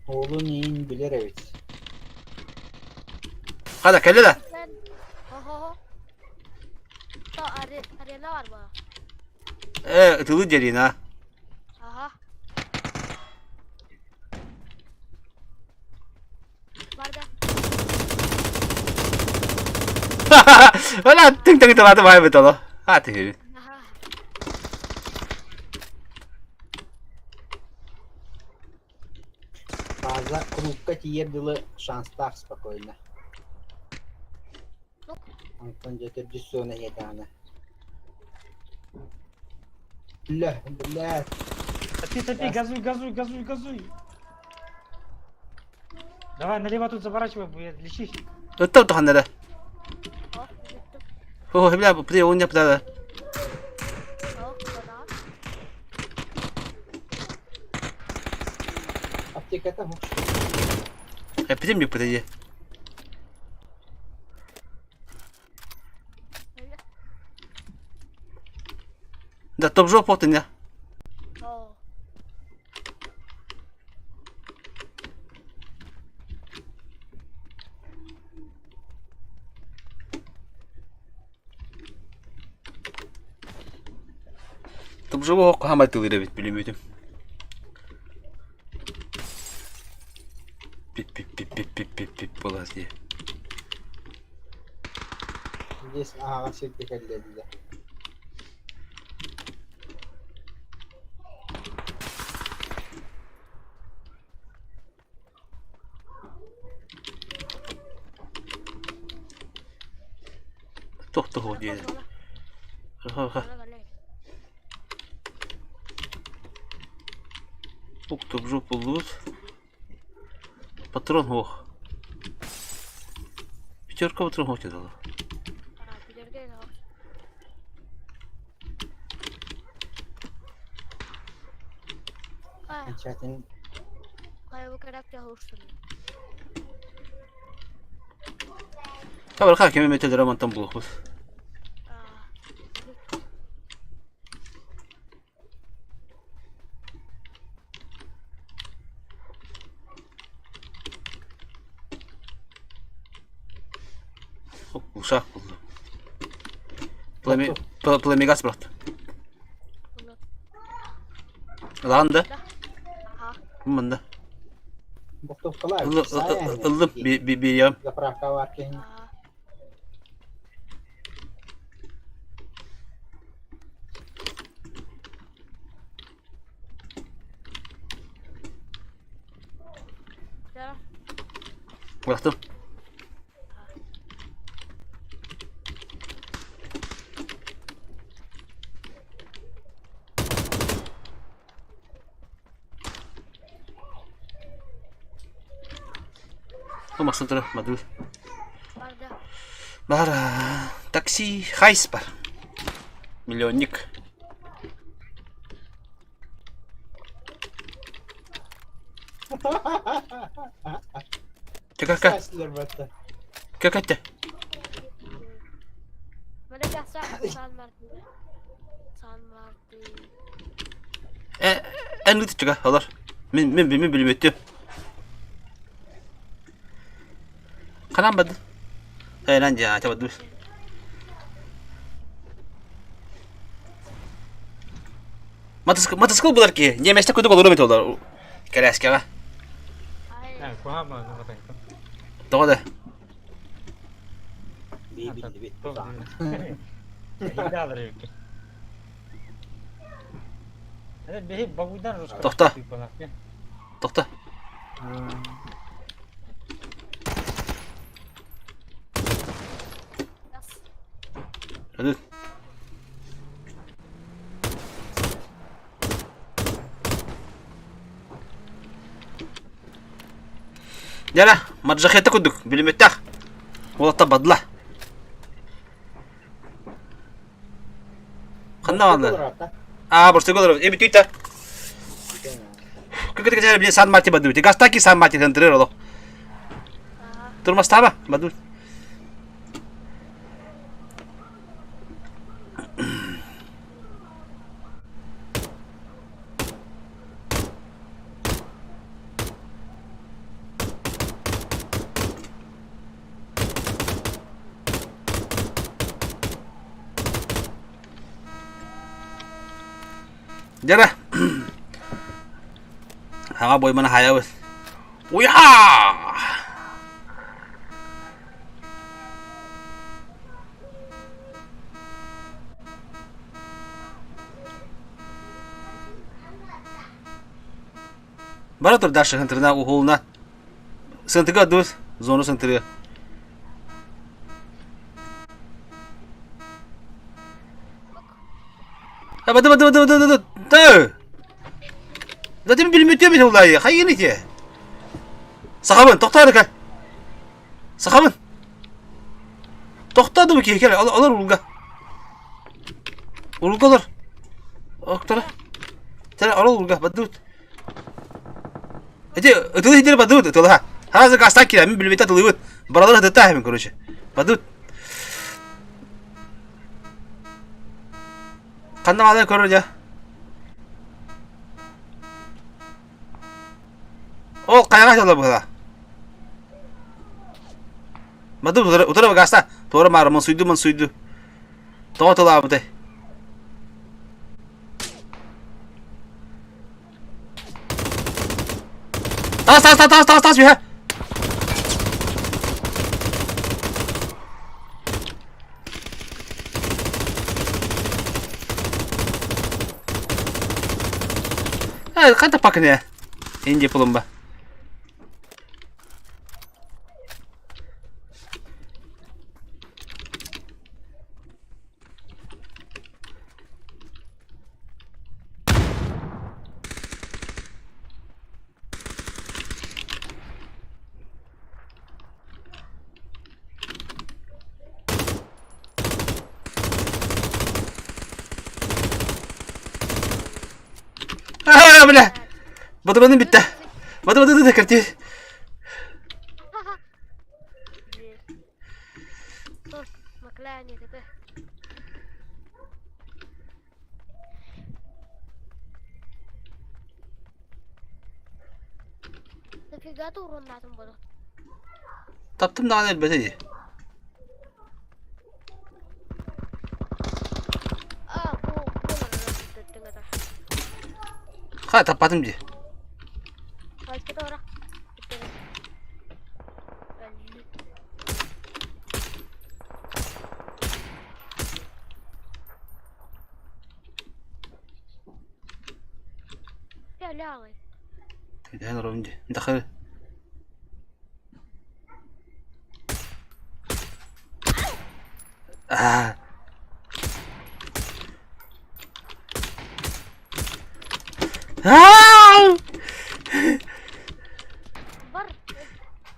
Oğlun in bilir evet. Hadi kelle de. Sen. Oho. Ta arena var mı? Itılı gelin ha. Aha. Nerede? Wala ting ting talata may betul lo. Hadi. Aha. Fazla крупка тиер было шанс так спокойно. Антон где-то дюссона едана. Бля. Топи, газуй. Давай, налево тут заворачивай, лечись. Tutup tuh hanere. Oh, gittim. Oh, bile bu oyun yaptı da. Oh, bana. Аптека-то муж. Epidem yaptı diye. Öyle. Da top job potun ya. Oh. Top job o hamal tığıyla bilmiyorum. Pip bolas diye. Здесь, ага, все-таки коллеги. Toh o diye. Ha. Bana. Top job bulur. Patron ho. Пятерка патрон ho dedi. Bilir değil o. Ah, Zaten kaya bu karakter hoşsun. Tabii hakeme metal ramantan bulur. Ah. Uşak buldu. Plemigas bıraktı. Landı. Aha. Bunda. бухтовкалар. Illıp bir yam. Заправка варки. Aha. Ya. Bıraktım. Olmazsa taraf madrid. Бар, такси, хайс бар. Миллионник. Как? Saçlar battı. Как это? Mana gasa San Martin. San Martin. En lütfen çıkar, alır. Men bilmem ettim. Kanan badın. Lan ya, çabuk dur. Мотоцикл bular ki. Немеште көдік olur бет олар. Коляскаға. Ay. Kuha mı? Ne kadar? Doğru. Bir. İyi alır yok. Evet, bir baguydan Rusya. Toxta. Toxta. Yas. Hadi. Yala, marjahete көдік. Білметтақ. Олатта бадла. Қанда қалды? Бурсы olur. Ebi tüyta. Kıkıt kıcayla bile San Martin badu. Gastaki San Martin hentrer olo. Turmas taba badu. Jara. Hanga boy mana haya wes. Uya! Bara tur dash hunterna uhulna. Sentiga dus, zonu sentiga. Badu. Tuh. Zaten bilmiyorum ya vallahi. Hayır ne ki? Sahabın, toxta kan. Sahabın. Toxtadı mı ki? Gel, alır ulga. Ulga alır. Oktara. Tara alır ulga, badut. Itu hidir badut, itu lah. Hazır gastak ya, min bilmeta tuluyor. Baralar hadi tahmin короче. Badut. Kandan alır короче. O kayağa çaldı bu kadar. Madu utara gasta. Tora mar man suydu. Toma tola abde. Tas bir ha. Ay, kata pakın ya. İnce pulumba. Bля. Батарея bitti. Батарея da kırtı. Dur, maklanya dedi. Nafiga da urunladım bunu. Taptım daha elbette diye. Bu nasıl dedi. Ha tapadım diye. Kaçtı da ora. Ya lawi. ده انا روندي دخل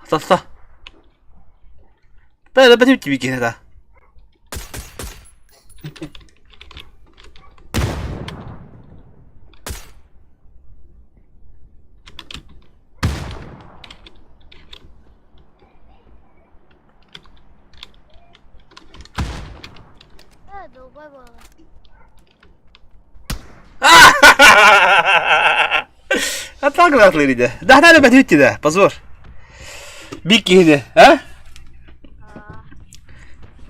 Var. صح. لا بدي بيجي هذا Dolbay bu arada. Hatta gıraklarıydı. Daha ne bedü bitti de. Pazor. Big yedi. Ha?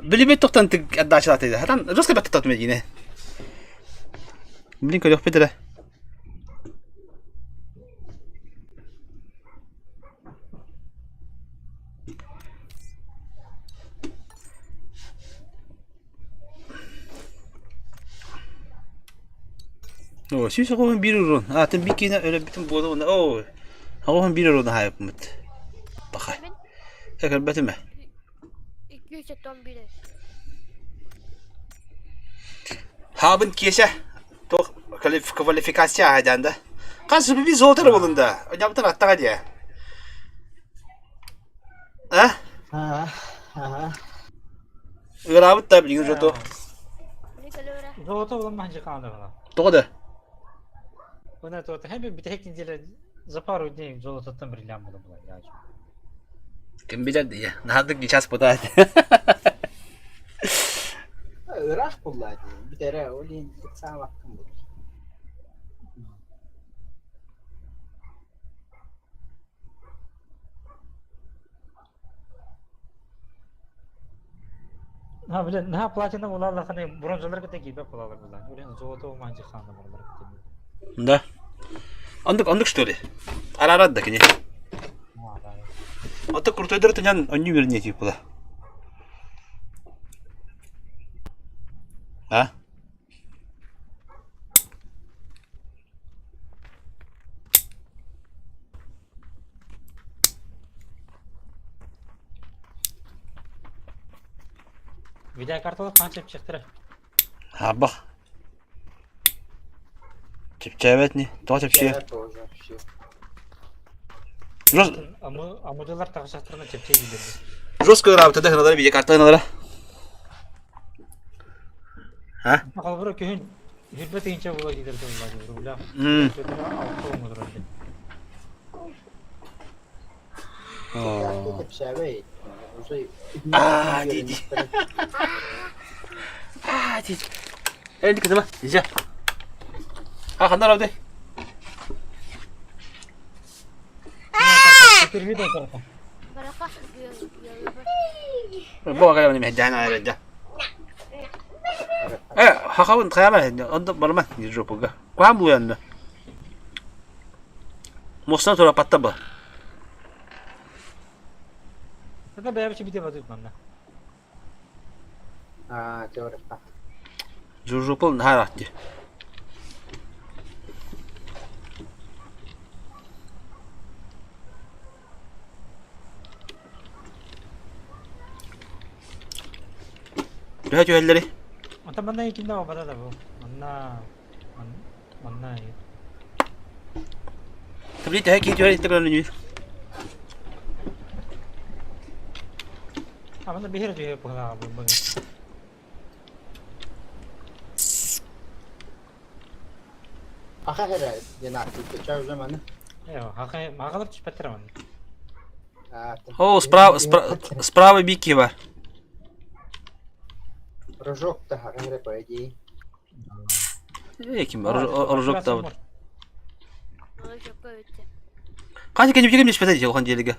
Bili bir toktan tık addaçlatıydı. Hatta rızkı bet tatmıyor yine. Bilin yok bedere. Oo, şu sakın bir urun. Atın bir kine öyle bütün bu adamın. Oo. Sakın bir urun hayıp mıt. Bakay. Tekrar betime. 2 çekten biri. Habın keşe. Tok kualifikasyon hadanda. Kaç bir zoltar bulunda. Yaptın hatta diye. Ha? Ha. Irabıt da bilgin joto. Ne kalıyor? Zolota olan bence kandı bana. Toda. Buna zolota hem bir tek inceler Zaparu değil zolotatan bir ilan bulundu ya. Kim bilir diye. Nahadık geças poda. Irak kullanıyor. Bir kere o lin sağ vaktim bu. Ha bile ne platinum olarlar hani bronzlar kete gibi olarlar bunlar. Öyle zolota olmayınca kandı bunlar. Da. Andık story. Ararat da kini. Ata kurtaydır tanyan anyu bir niyeti pula. Ha? Video kartalı kança çıktı. Ha bak. Çepçevet ni. Toğa çepçe. Evet hocam şey. Jos Ama amudalar takışaktırına çepçeyi bildirdi. Jos kadar abi tada hanalara bir kartla hanalara. Ha? Bakal bura köyün hürmet ince bula giderdi vallahi bura. Hmm. Altı olmadır önce. Ya hep şey. Aa, dedi. 아, 지. 에, 니까 좀 이제. 아, 간다라고 돼. Bir video tarafa. Berapa 뭐 가려면 맨날 이제. 에, 하카운 가야만 해. 언더 말만 이제 보가. 과무였네. 못사 돌아봤다 봐. Zaten bayağı bir şey video bakıyordum ben de. Ha doğru. 주주볼 나라지. 해줘 헬레리. Hatta benden ikinde o bana da bu. Manna iyi. Tabii de 해줘 헬레리 그러는 Ama da bir hero diyor bu kadar bu bugün. Aka herhalde yanartı geçer zamanı. Evo, hakalıp çıpettire bana. О, справа Бики var. Rojok da herhalde по идее. Kim var? Orjok da var. Onu çok öğretti. Kaç kere bir şey nispet ediyor hangi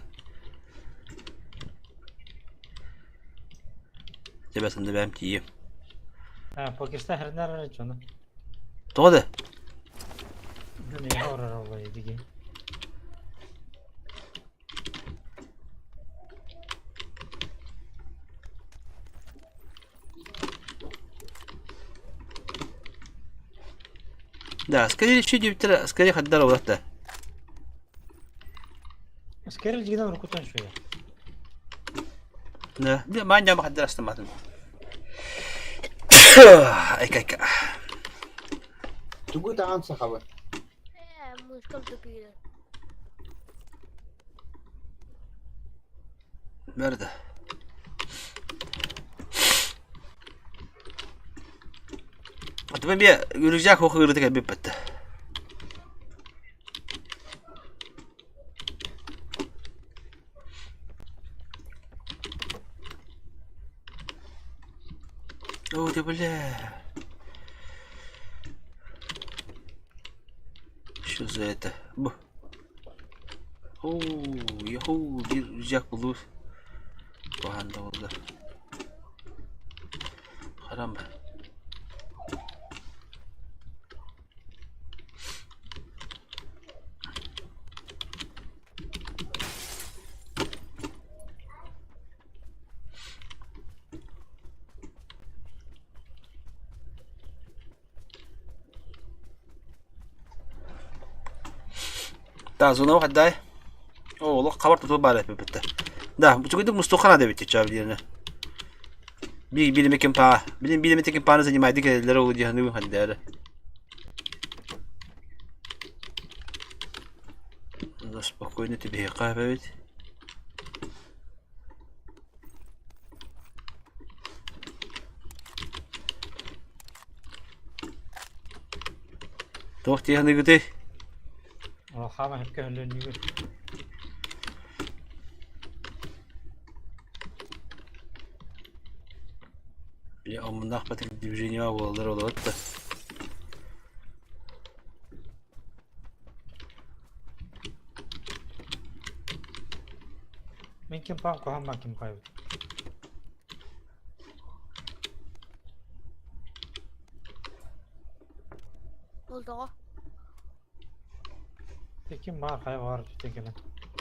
Cebesinde benim tiyim. Ha, Pakistan her nerede canım. Doğru. Dünya horror olayı digi. Да, скорее всего, скорее хаддара вот Askeril cidden rukutan şöyle. Да, ما عندي ما حدرست مثلا. ايك. Tugu da ansa haber. Muskul tutuyor. Nerede? Atma bir yürüyecek o hırdı bir bitti. О, да бля. Что за это? Оу, яху, рюкзак bulur. Bahanda oldu. Haram. Да, зона واحد ده. О, والله خبرت تو باره ببته. Да, bu çünkü Mustafa da bitti çabilene. Bilime kimpa, bilime tekin panı zaнимает дикелер у диханы хаддары. Да спокойно тебе кайфовать. Toch tegen de goede. Gaan we even kunnen nu. Ya amına koyayım движение oldular oldu da. Ben kim pam kohan ben kim kaybı. Oldu. Tekin var kay var tekin.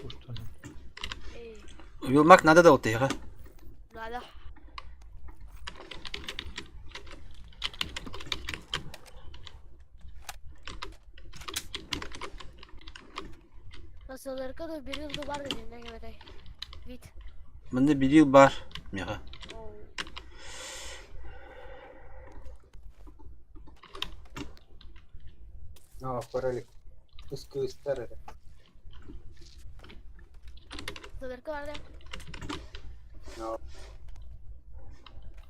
Uçtun. Uyumak nada da oldu ya. Nada. Nasıl kadar bir yıl var dedim ne göre. Bit. Bende bir yıl var. Ya. No, fuera es que estar. Nasıl kadar var No.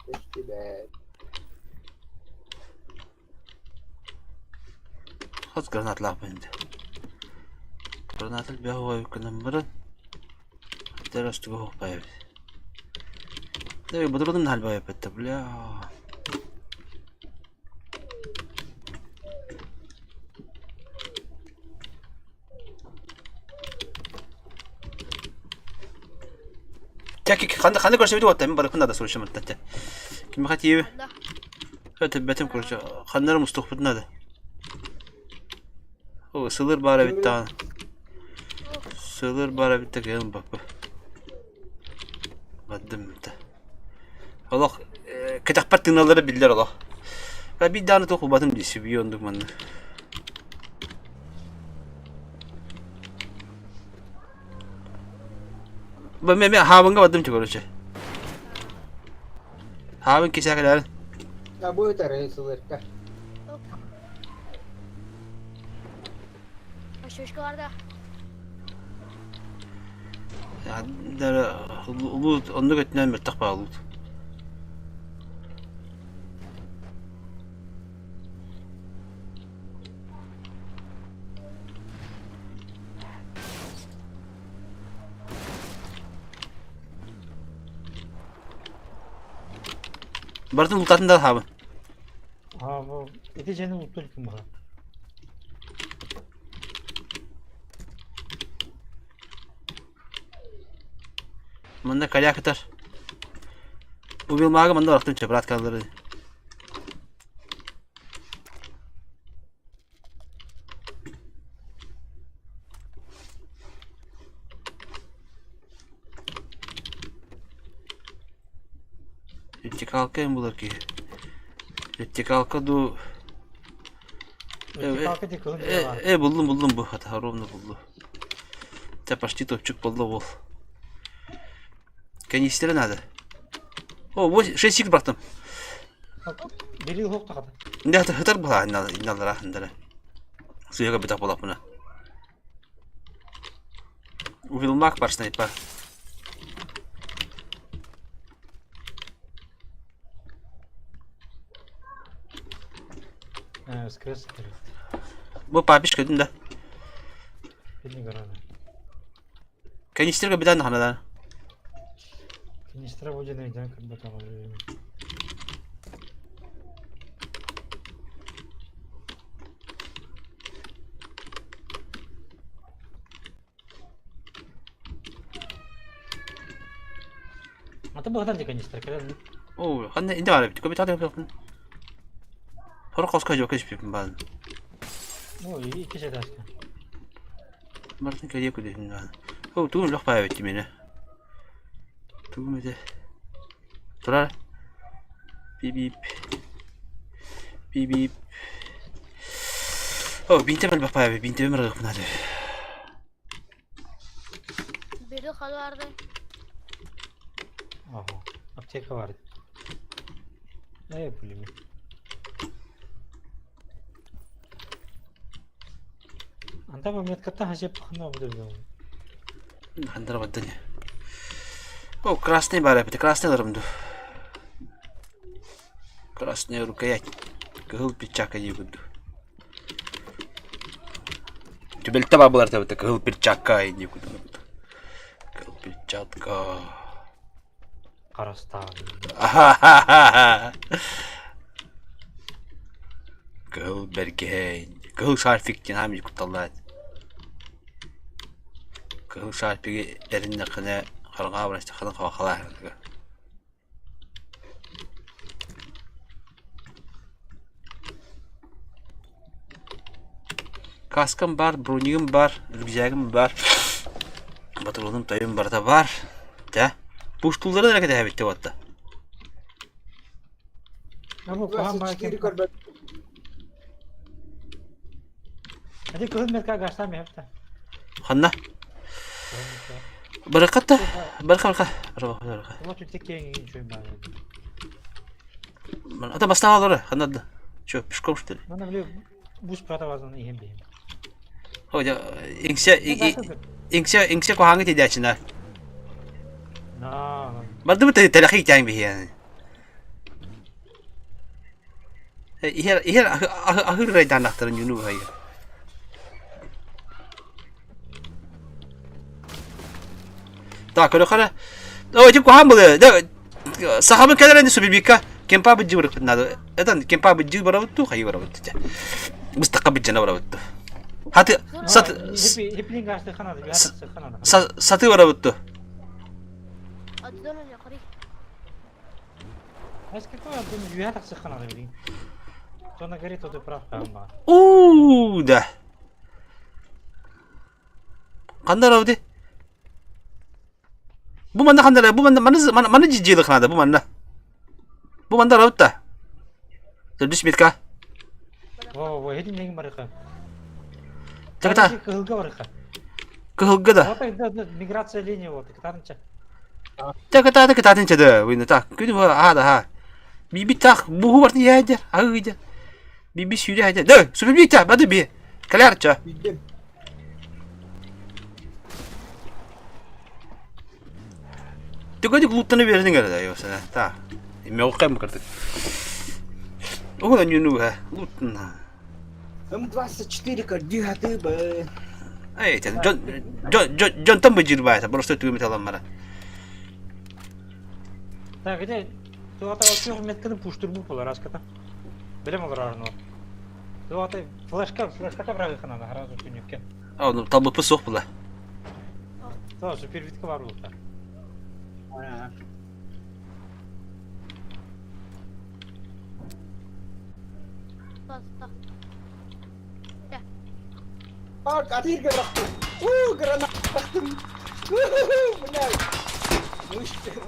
It's too bad. Хас гранатlar bende. Гранатlar bir hava yüklenem var. Teraz tu go появится. Да, буду родом на альбае петта, бля. Чаки, ханда көрсө видео оттайм бар күнда да сұрышым өттәтті. Кім хат ебі? da. Өті бәтім көрсө, хандарым ұстық бұдына да. О, сылыр бара бітті ағын. Сылыр бара бітті кәйін бақ бұл. Бадым бітті. Allah, кетақпар тыңналары білдер Allah. Bir tane toku batım dişi bir yonduk bana. Ben havanga batım çok orası. Havın kişiye kadar. Ya bu yeter reisler. Aşağı var da. Ya der ulu onu götünden mertak bağlı. Bartın ultatın da havın. Ha bu edeceğini mutlu kim bana. Manda kalya katar. Bu bil maga manda baktım çaprat kalları. Kalkayım bular ki. Kalka du. Kalka dik kılın Buldum bu hata ровно buldu. Te почти topçuk buldu bol. Канистра надо. О, 6 братым. Bir yıl hokta kadar. Ne hıtar bu ha innalar ahındara. Suya bir tapolak buna. Uvilmak var sniper. Skres. Bu papiş kadın da. Bilin garana. Канистра bir tane hanadan. Kinistra bu cenayden kırdı tamam. Ата bu kadar da kanistr kere. Oo, kanne indi var bir. Köpek tadı yapın. Sonra koska yok hiç bir ben. Bu iyi iki şey derken. Martin kaya kudu ben. Oo, tu loh pa evet mine. Tu mede. Tura. Bip bip. Bip bip. Oh, binte ben bapa evet, binte ben merak bunlar. Biri kalvardı. Aha. Apteka var. Ne yapayım? Anta bu metkata hacep bakına budur bu. Handara badanya. Oh, krasne bara pete, krasne daramdu. Krasne rukaya. Kahıl pichaka yugudu. Tübel tababular tabi, kahıl pichaka yugudu. Kahıl pichaka. Karastan. Kahıl bergeyn. Kahıl şarfiktin ham yukutallat. Kahıl şarfiki erinne kine karga bıraştı kadın kavakalar. Kaskım var, bronigim var, rüzgâgım var. Batırıldım tayım var da var. Da. Puştulları da ne kadar hevetti vatta. Ya bu Burası kahan 4 bakın. korban. Hadi kız metka gaçtan mı hepten? Hanna. Barakat da. Baraka. Ama tütek yengin şöyle ben. Adam basta havaları. Hanna da. Şu pişkomuş dedi. Bana biliyor bu sprata vazını iyi diyeyim. Hoca ingse ko hangi dedi açınlar. Na. Bardı mı telakik yani bir yani. İher ahır raydan aktarın yunu hayır. Da kalau kana oh je ko hamle da sahabat kenarında su bibika kempa biji bırak nado etan kempa biji bırak tu hayır bırak tu mustaqbal cana bırak tu hati Hepinin gaçta kanadı. Bir kanadı. satı bırak tu Adıdan önce kari. Eski koyar bunu yuha tak kanadı bilin. Sonra geri todu bırak ben var. da kandar avdi bu manda kandar bu mana jijjilik nada bu manda rawt da terus bitka Oo, hedin nengin baraka. Takta Kılga baraka. kehulga da Apa itu migrasi lini waktu ketarınca. takta çada wina tak kudu ada ha bibi tak bu var ya aja aja bibi sudah aja dah super bica badu bi kelar ça Bildim. Tugadi glutını verdin herhalde yoksa ta mevqem kırdık o da yunu ha glutın ha М24 координаты бы. ay John tam bajir bayta просто tu metalan mara Так, где tu ata bakıyor metkini puşturmu polar askata. Bilem olur arno. Tu ata flashka bırakı kanadı her az uçunyukken. onu tabu pı sok bula Tamam süper bitka var burada. Ana. Basta. Aa kadir bıraktım. Granat bıraktım. Benar.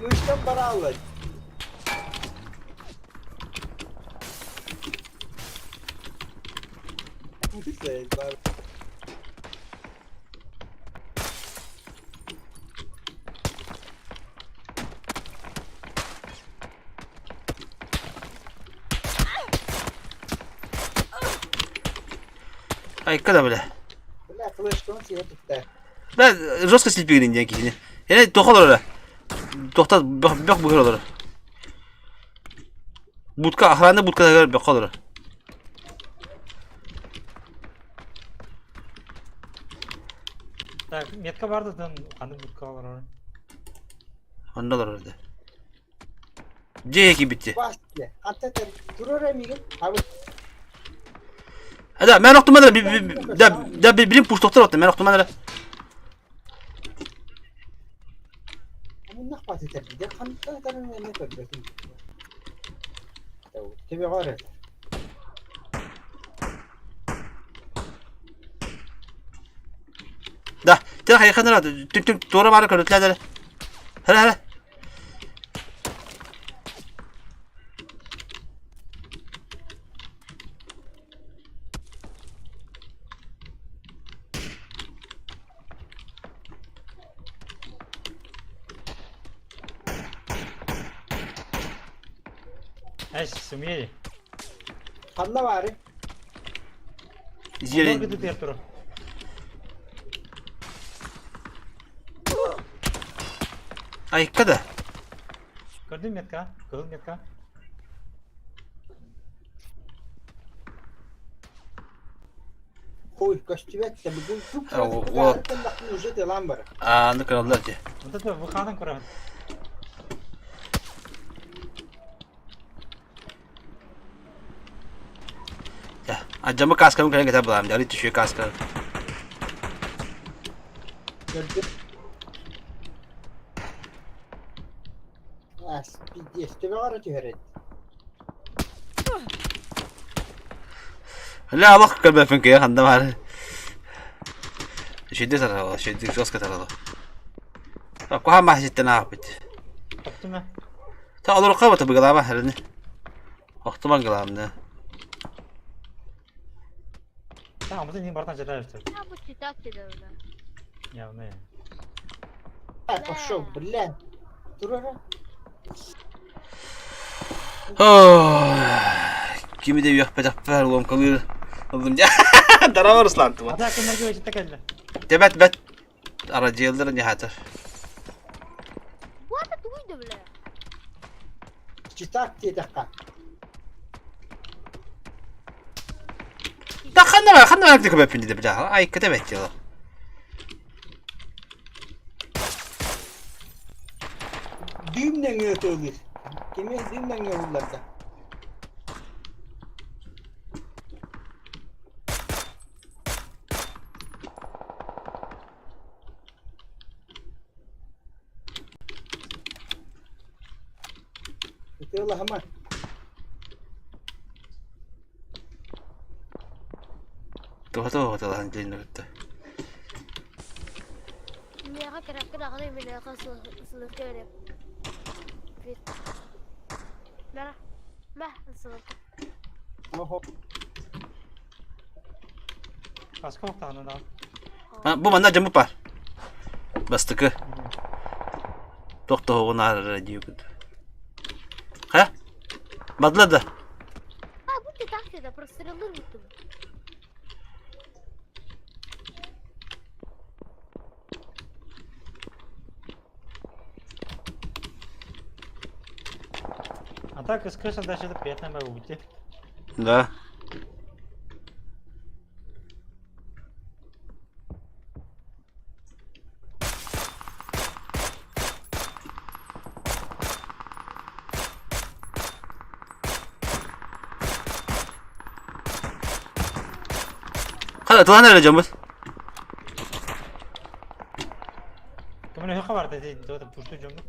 Muştan para alır. Güzel var. ay kada bile Benar flash'tan sih tuttu. ben Roska silpi gidin diye kişini yani dokal orada dokta bak bu orada budka ahranda budka da bak orada Так, метка vardı dan kanı bitka var orada. onda orada C2 bitti Bastı. Hatta durur eminim. Abi hadi ben oktum da bilim push doktor oktum ben oktum da Bunlar pati tabii de kanıtlardan ne kadar. Tabii var. Da, tira hayır kadar adı. Tüm doğru var kadar hadi. Hadi. Ej, sumjeri. Kanla var. Onlar gıdı diye durun. Ay kadar. Gördün mü Metka? Kılın Metka. Koy kaçtıvet tabii bu çok O- o уже delan var. Anlık kanallar ki. Вот это выходом кроме. Ya, acamı kaskamı kaya getir bulalım. Dali düşüyor kaskı. Gördün. As bir işte var atıyor herhalde. La Allah kalbe fınk ya handa var. Şiddet aralı, şiddet çok kötü aralı. Bak koha mahşette ne yapıt? Koptu mu? Ta olur kabatı bu galama herini. Oktuman galamda. Tamam, bu da yine bardan ceder işte. Ya bu çitak dedi öyle. Ya ne? Ha koşu bile. Dur ara. Kimi de yok pedak ver oğlum kalır. Oğlum ya. Dara var ıslantı Hadi hakkında gibi ciddi geldi. Bet. Aracı yıldırın ya hatır. Bu arada duydu bile. Çıtak diye dakika. Da kanna var dik bepindi de bir daha. Ay kötü bet ya. Düğümden yötülür. Kimi düğümden yollarda. Yalla hemen. Tuh lan dilini gitti. Mereka kira-kira kali mereka selesai deh. Fit. Merah. Selesai. Oho. Kaskı yok tanrı da. Ha bu manda camı var. Bastıkı. Doktor onlar diyor. Ha? Badladı. Ah, bu çitak dedi. Perserılır gitu. А так, скажешь, даже это приятно бы уйти. Да. Hadi tuhan nerede camız? Kemana yok var dedi, doğru puştu cümle.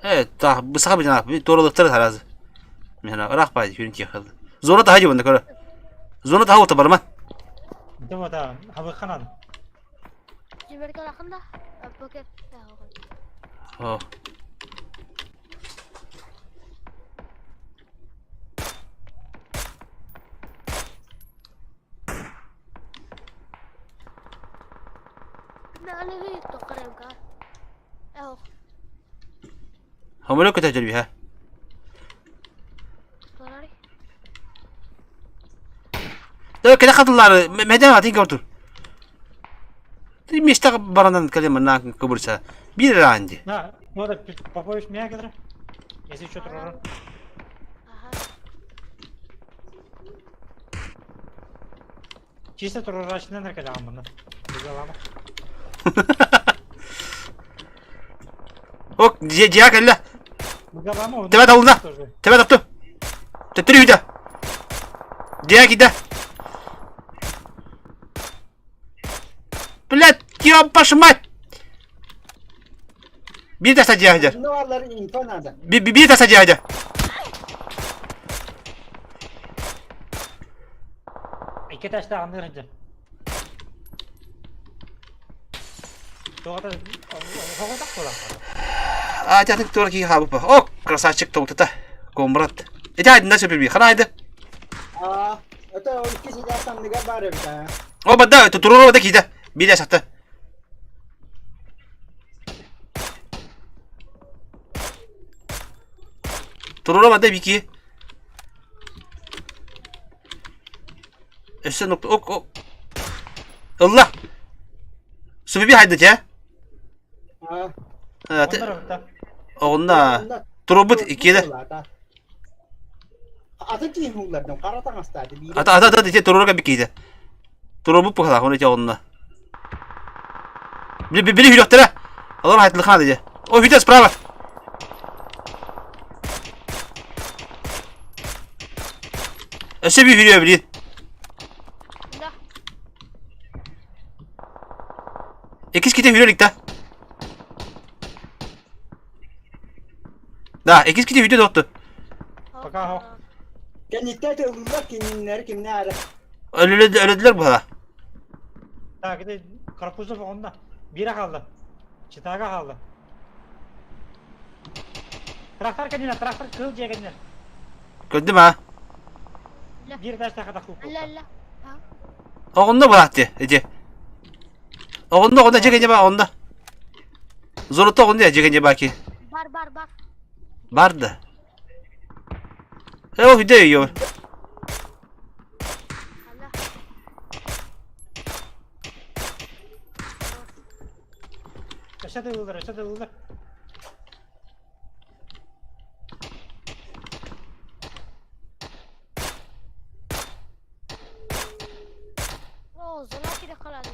Evet, bu sıkı bir cana bir doğrulukları tarazı. Yani Irak baydı yürün ki yakıldı. Zora daha iyi bunda kara. Zora daha orta barman. Bir de o da hava kanan. Mereka akan dah. Pakai. Ya, oke. Oh. Nah, ini itu keren kan? Oh, هم لو كنت أجل بها sorry. لو كده خط الله مهدان عطين كورتور مش تغ برانا نتكلم عنك كبرسة بير عندي Na, o da Popović mi kadar. Jesi što troro? Aha. Čiste trororačne ne kada amına. Güzel ama. اوك جياك الله Güzel ama o. تبعت أولنا تبعت أبتو تتريه ده جياك ده بلاد يا باش مات Bir de sadece hajar. Ne varlar info nerede? Bir de sadece hajar. İki taş da anlayınca. Doğada hava kolan. А, тя так турки хабы. О, красавчик толтата. Комбрат. Эти haydi nasıl bir Хана haydi. Aa, öte o ikisi de sandığa bari bir tane. O badda tururu da kide. Bir de sattı. Tururu badda bir ki. Üstü nokta ok. Allah. Sübü bir haydi ya. Aa, Evet. Onlar orada. Onda. Turubut ikide. Adı ki hunlardan karatan hastaydı. Ata diye tururu bir kide. Turubut bu kadar onu ya onunla. Biri hülyoklara. Allah hayatlı kana diye. O hülyok sprava. Öse bir hülyo biri. La. İkiz kide hülyolikta. Da ikiz kide hülyo doktu. Bakalım. Kenditte de hunlar kimler kimler. Öldüler bu kadar. Ta gide karpuzda onda. Bira kaldı. Çıtağa kaldı. Traktör kendine, traktör kılıcıya kendine. Gördün mü ha? Bir taş da kadar kuku. Allah Allah. Ha. Onda bıraktı. Ece. Onda çekince bak onda. Zorutta onda ya çekince belki. Bar. Vardı. O hüde yiyor. Allah. Aşağıda yıldır. Oo, zola kire kalan.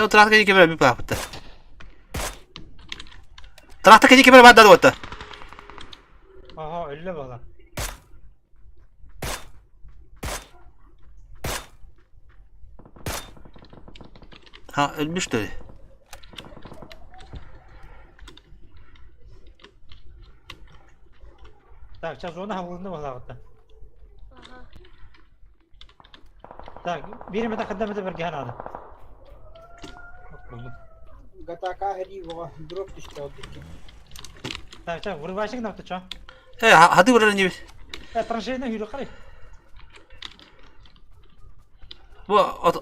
O trakta kedi kemere bir bıraktı. Trakta kedi kemere vardı orada. Aha öyle valla. Ha ölmüştü. Tak, çaz ona havuzunda valla hatta. Aha. Tak, birime de kademede bir gehan aldı. Buldum. Gataka hedi bu drop düştü o. Tak, vur başlık ne yaptı çağ? Hadi vuralım gibi. Tranşeyden yürü kare. Bu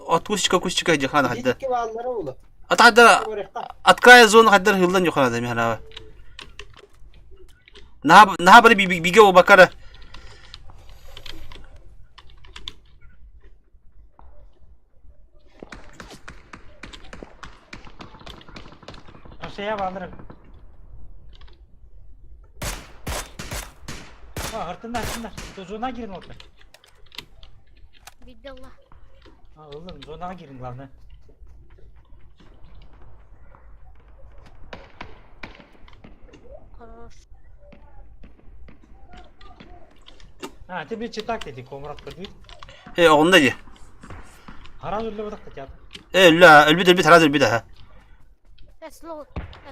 at kuş çıka hadi hadi. Gidip vallara oğlu. At hadi at kaya zonu hadi hıldan yok hadi mi hana. Nah bari bir o bakara. Tranşeye bağlarım. Ha hırtınlar. Zona girin orada. Bidallah. Ha oğlum zona girin lan ne? Хорош. Ha тебе çıtak dedi komrat kırdı. Onda diye. Haraz öyle bıraktık ya. La ölbüt haraz ölbüt ha.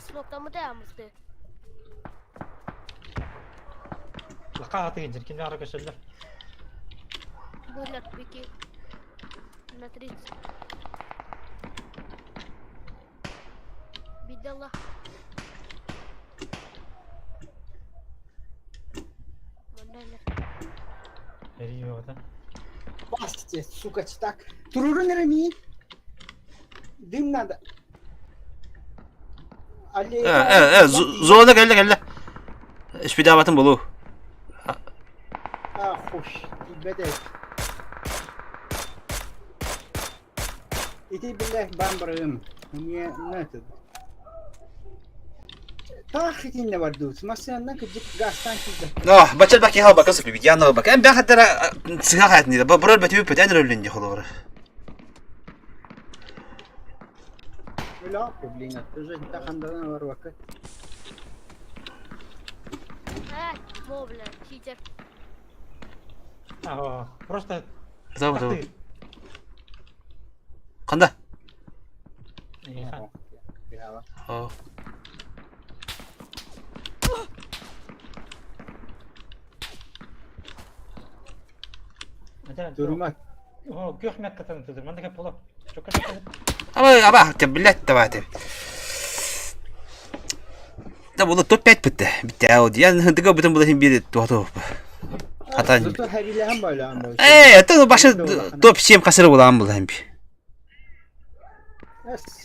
Slot ama dayanmıştı. Laka atı gencir kimle arkadaşlar. Buyurlar peki. Natrit. Bidallah. Mandalar. Veriyor orada. Bastı suka çıtak. Tururu nere mi? Dümnada. Ali. Zona geldi. Spidavatın bulu. Ah hoş. Bedel. İti billah ben bırakım. Niye ne dedi? Tahitin ne var dus. Mesela kıcık gastan kızdı. Bacel bak ya bak nasıl bir yana bak. Ben hatta sıha hayatında. Bural beti bir en rolünce olur. Öyle yapıyor blin attı. Zaten takandan var vakit. Evet, mobiler, teacher. Ha просто Tamam. Kanda. İyi ha. Bir hava. Oh. Durmak. O gök mekkatan tutur. Ben de hep ola. Çok kötü. Ama tablet tabate. Da bunu top pet bitti. Bitti ya o diye. Hındıka bütün bulaşın biri tuhatu. Hatan. Tutu her ile hem böyle hem böyle. Tabii başka top şeyim kasırı bulan bulan bir.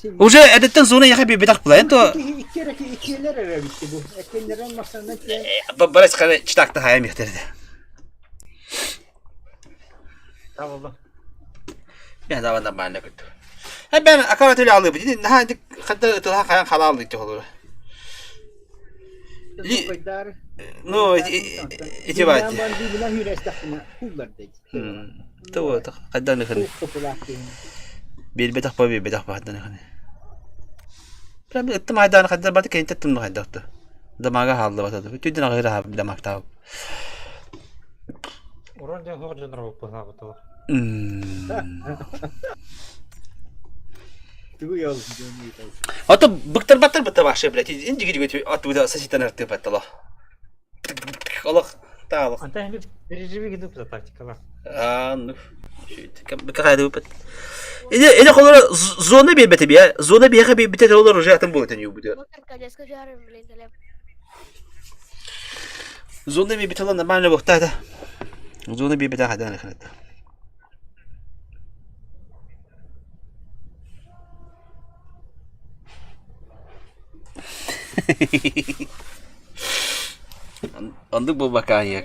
Şimdi Uca edetten sonra yakın bir bedak bulan. To iki yerler aramıştı bu. Ekenlerin masanına ki. barış kadar çıtakta hayal mihterdi. Tamam oldu. Ben zamandan bana kötü. Ben akaratıyla alıp dedi. Hadi kadar ıtıla kayan kalalı işte olur. No, içi var. Ben bir buna hürestakına kullardayız. Tabii kadar ne kadar. Bir bedak hadan ne kadar. Ben bir ıttım haydan kadar batı kendi ıttım ne kadar. Damaga halde batadı. Tüydün ağır abi damak tav. Orada hoca drama yapıyor bu. Bu yol. Hatta bıktır batır bıttı başa bile. İnci gidiyor at bu da saçtan artık battala. Allah tamam. Anta hem bir gidip de taktikalar. Anladım. Bir kadar bu. İne kolları zona bir bete bir. Zona bir bir bete olur zaten bu tane bu diyor. Motor kadesko jarım bilen telem. Zona bir bete olan ben ne vakta da. Zona bir bete hada ne kadar. Andık bu bakan ya.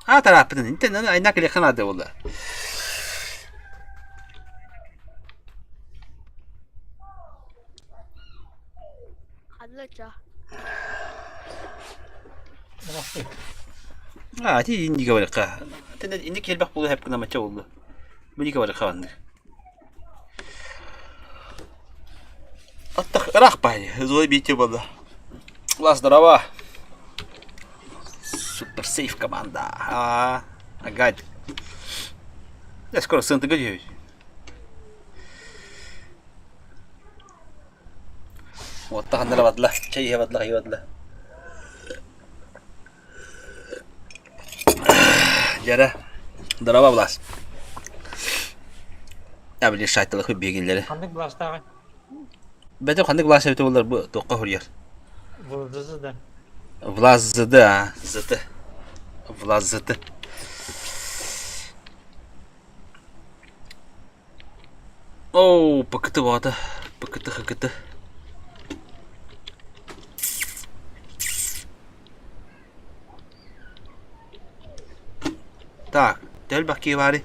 Atarapıdın. İnternet aynak ile kanada ola. Hadlaça. Ti indi kabaraka. İnternet indi kelbek bulu hep kana maça oldu. Buni kabaraka andı. Attak rak bay. Zoy biti valla. Las darava. Super safe команда. Агад. Я скоро сын догоняюсь. Вот так надо водла. Чай я водла, я водла. Jara. Daraba bulas. Ya bir şahitlik bir bilgileri. Kandık blasta. Ben de kandık bulas yaptı bunlar bu dokka huriyar. Bu dızı da. Влаззыды, зыты. Влаззыды. Оу, пакыты вады. Пакыты хакыты. Так, дәл баки вари.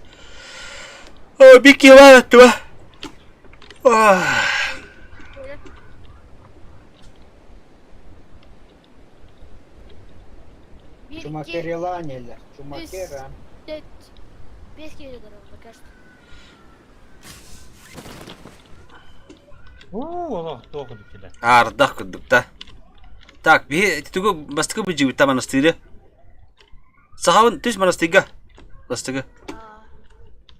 О, бики вари туа. Bir, Şu iki, materyala neler? Şu materyal. dört. 5 kere darabı кажется. Allah doğru dikile. Ардах кудукта. Так, би тугу бастыгы бу жигит монастыры. Сахавын түз монастырга. Бастыгы.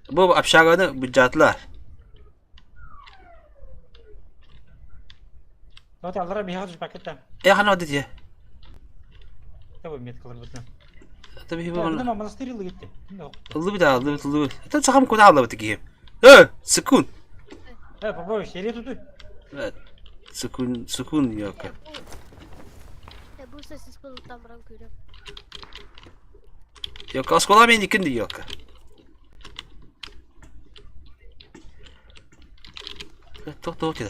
Бу общаганы бүжатлар. Zaten Allah'a bir hazır pakette. Хана одет я. Tabii met kalır butna. Tabii Ya bu bu da manastırıyla gitti. Yok. Улыб. Там сахам куда алып тиги. Секунд. Baba seriye tutu. Evet. Sekun yok. Bu sessiz buluttan bırak kuyruğum. Yok askola men ikindi yok. Tok keda.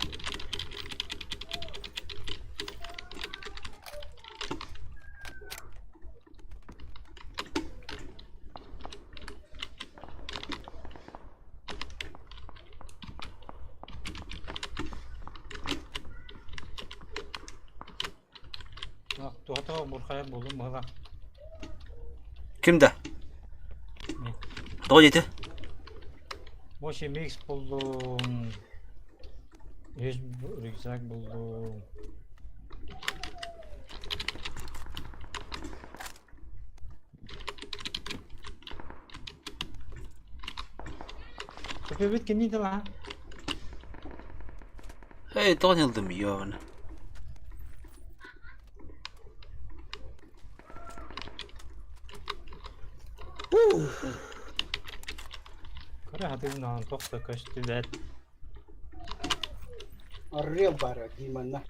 Bak tuhata burkaya buldum bana. Kimde? Ne? Doğru yedi. Boş mix buldum. 100 rüksak buldum. Köpeği bitkin neydi lan? Hey, doğru yıldım ya. Atımdan tokta kaçtı bet. Arrıyor bari limanla.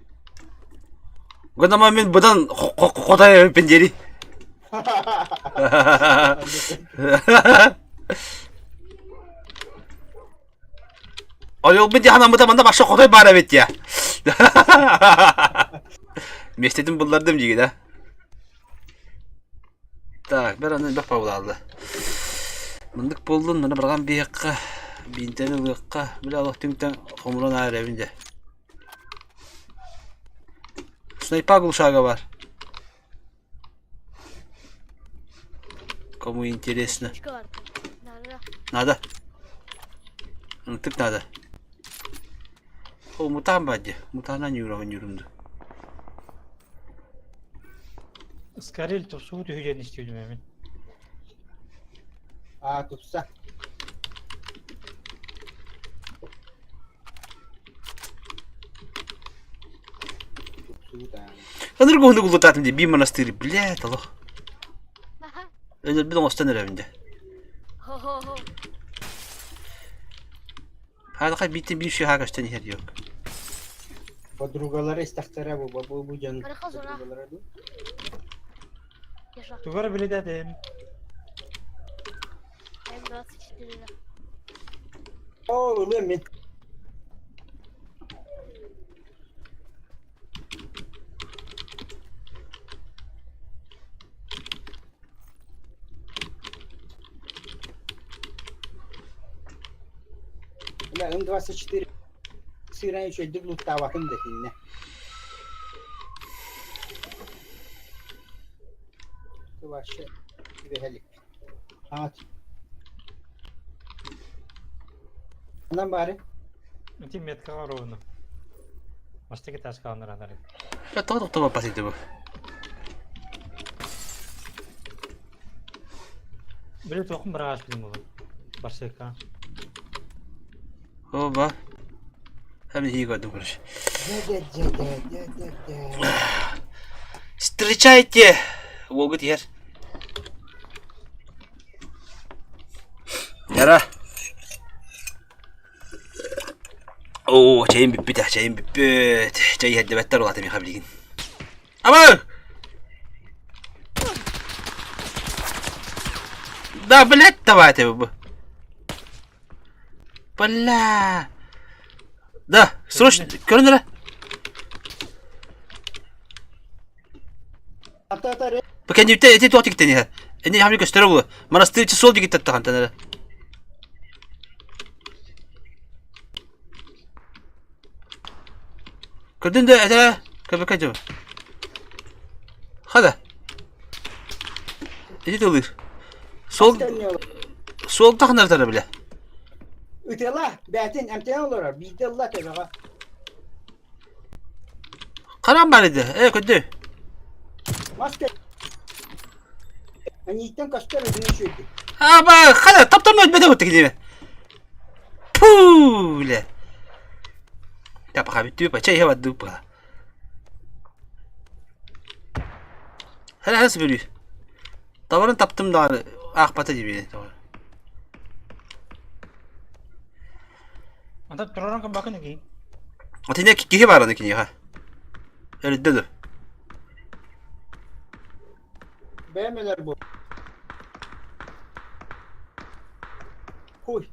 Gönama men budan kodaya penderi. Ayol bir dihan amıda banda başka koday bari evet ya. Mesledim bunlardım gibi de. Tak, bir anın bak pavla aldı. Mındık buldun bana bırakan bir yakka. Binteni ılıkka. Bir Allah tümten komuran ağır evinde. Sniper gulşağı var. Кому интересно. Çıkı var. Nerede? Надо. Tık надо. O mutan bence. Mutandan yürümdü. Iskaril tosuğu tühücen istiyordum emin. Aa tutsa. Tutsu da. Hınır kuhunu kullutatım diye bir manastırı. Блядь, Allah. Öyle bir de ostanır evinde. Ho ho ho. Hadi kay bitti bir şey hakaçtan yer yok. Подругалары istaqtara bu can. Hadi kaz ona. Подругалары bu. Yaşa. Tugara bile dedim. Hem daha sıçtırıyla. Oo ulan men. Ulan М24 сыграем еще дублут таватым да синне. Вообще вехелик. At. Andan bari. Ötüm metka var onu. Baştaki taş kandıranlar. Ya todo pasito bu. Böyle tokum bıraş bizim oğlum. Başka. Oba. Hem iyi gördüm kurş. Встречайте. Волгут yer. Yara. Oo, çayım bitti de, çayım bitti. Çayı hadi better olatım ya bilgin. Ama! Da блядь, давайте bu. Бля. Да, срочно, görün hele. Ата-ата Bu kendi eti tuğatı gitti ya. Eni hamle göstere bu. Manastır içi sol gitti tahan tanere. Gördün de ete. Köpek acaba. Hadi. Eti de olur. Sol takınlar tara bile. Ütela, bətin əmtəyan olar. Bizdə Allah təbəqa. Karan balıydı. Kötü. Maske. Hani itten kaçtar ödünü şöyle. Ama hadi taptan ötmede öttü gideyim. Puuu le. Tapa kabi tüpa çay hava dupa. Hala nasıl bölüyor? Davarın taptım da akpata gibi. Anta turaran kan bakın ki. Atine kiki var onun ki ha. Öyle dedi. Beğenmeler bu. Huy.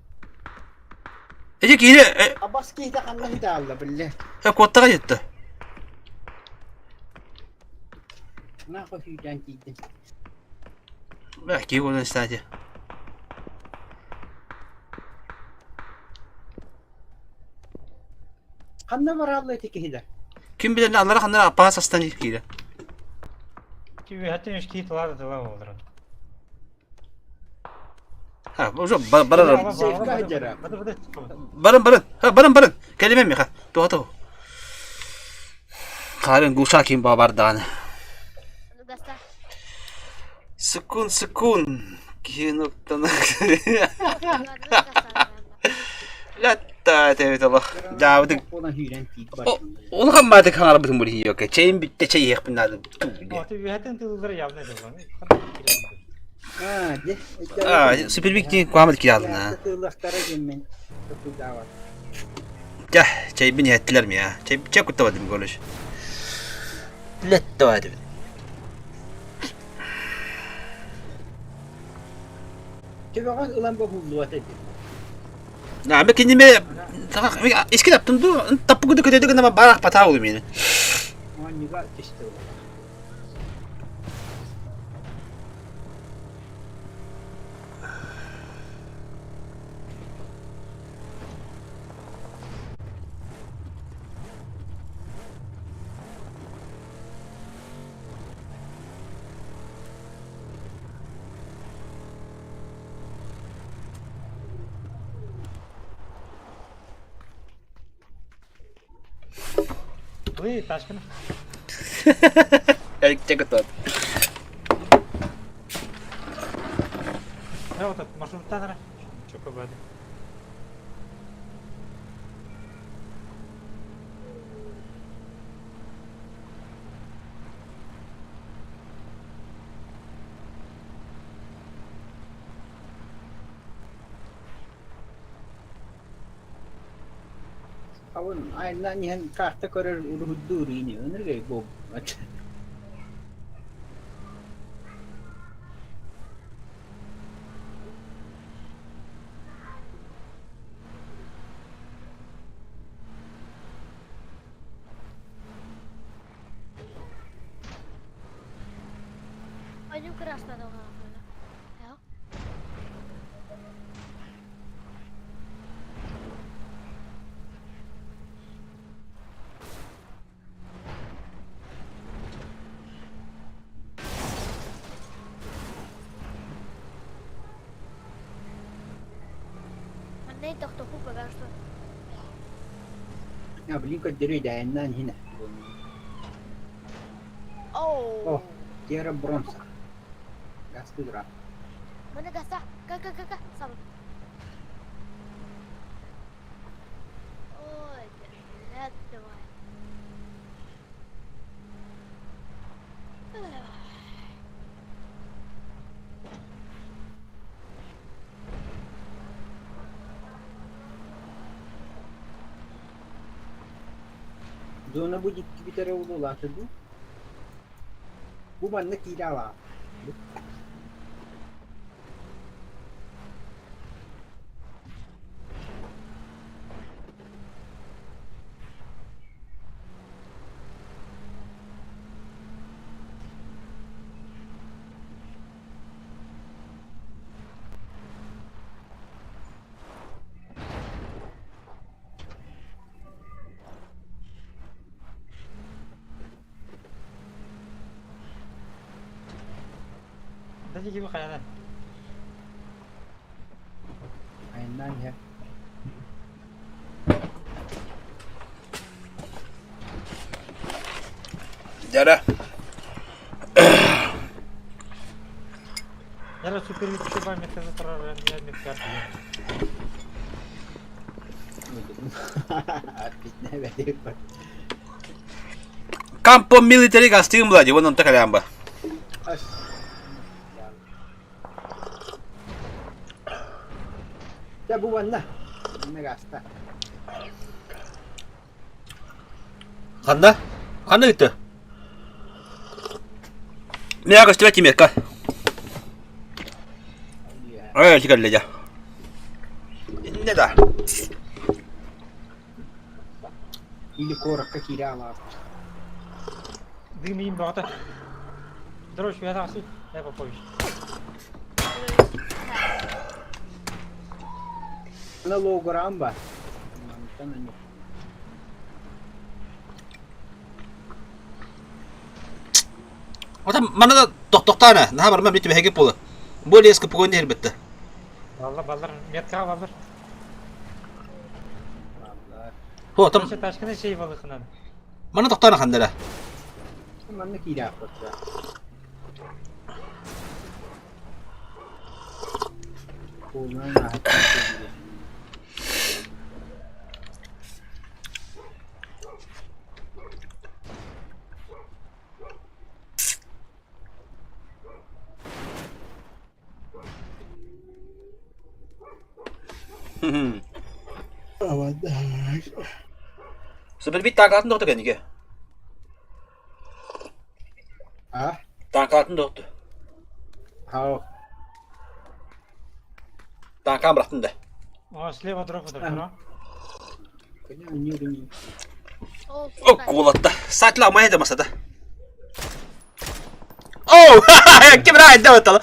Ece ki yine Abbas ki de kanını da Allah billah. kottağa gitti. Ne yapıyorsun ki? Belki oradan istedi. Kanına var Allah teki de. Kim bilir ne Allah'a kanlara apağın sastan yıkıyla. Ki bir hatta üç kit var da devam olur. Ha, o zaman bararım. Bada. Barın. Ha, barın. Kelimem mi ha? Doğru. Karın guşa kim babardağını. Onu göster. Sıkun. Ki noktanı. Göster. Latta evet Allah. Davıdık. Ona hüren ki. Onu kan batık kanara bütün bunu yok. Çayın bitti çayı yakın lazım. Ati bir hatta tılları yapne de lan. Süper Big kuamat kiradın ha. Tığlıklara girmen. Çok daha var. Ya çay beni ettiler mi ya? Çay kuttavadım konuş. Letto hadi. Çabuk ulan bu buldu atedi. Nah, ben kendime eski yaptım du. Tapu kudu kudu kudu barak patah oldum yani. Aman juga işte. Ой, Ташкина. Çay kuttavadım. Вот этот маршруттан ара. Чё кабады. Awun aynan yan karta korer uruddur ini. Önür gay bu. Pode crastar não, Rafa. É? Mandei doktor Hugo gansto. Ya bilin ko diri dayandan hina. Oh. Tierra bronza. Gasto dra. Mana gasta? Kak. Sama. Oh, lihat tuh. Zona bu gitti bir tane oldu lan tadı. Bu bana kira var. Tadi gibi kayadan. Aynen ya. Yara. Yalla süper bir şey var mesela tarar ben metkar. Artık ne vereyim bak. Campo military gasting belajar, wala nang takalamba. As. Ya bu bana. Ne gasta. Kanda? Kanda gitu. Ne ako sila kimia ka? Ay, sige leja. Ne da? İli korakka kira var. Dingin bata. Terus biasa sih. Ya apa polis. Ana logoram var. Mantan hani. Ota mana da doktor na, nah baru mabit behagi pula. Boleh es kepukuan dia betul. Ballar metka ballar. Vallahi. Ho, tam Taşı taşkına şey balıkına. mana doktor na kandala. Bana kira kotra. Kullan rahat. Aman da. Sebenernya bir tank altında kan iki. Ha? Tank altında yoktu. Ha. Tankam bıraktım da. О, слева дроп это, вчера. Kanya oynuyorum. Oh, Oh kuulatta. Saat lama hede masada. Oh! Kim rahat da batalım.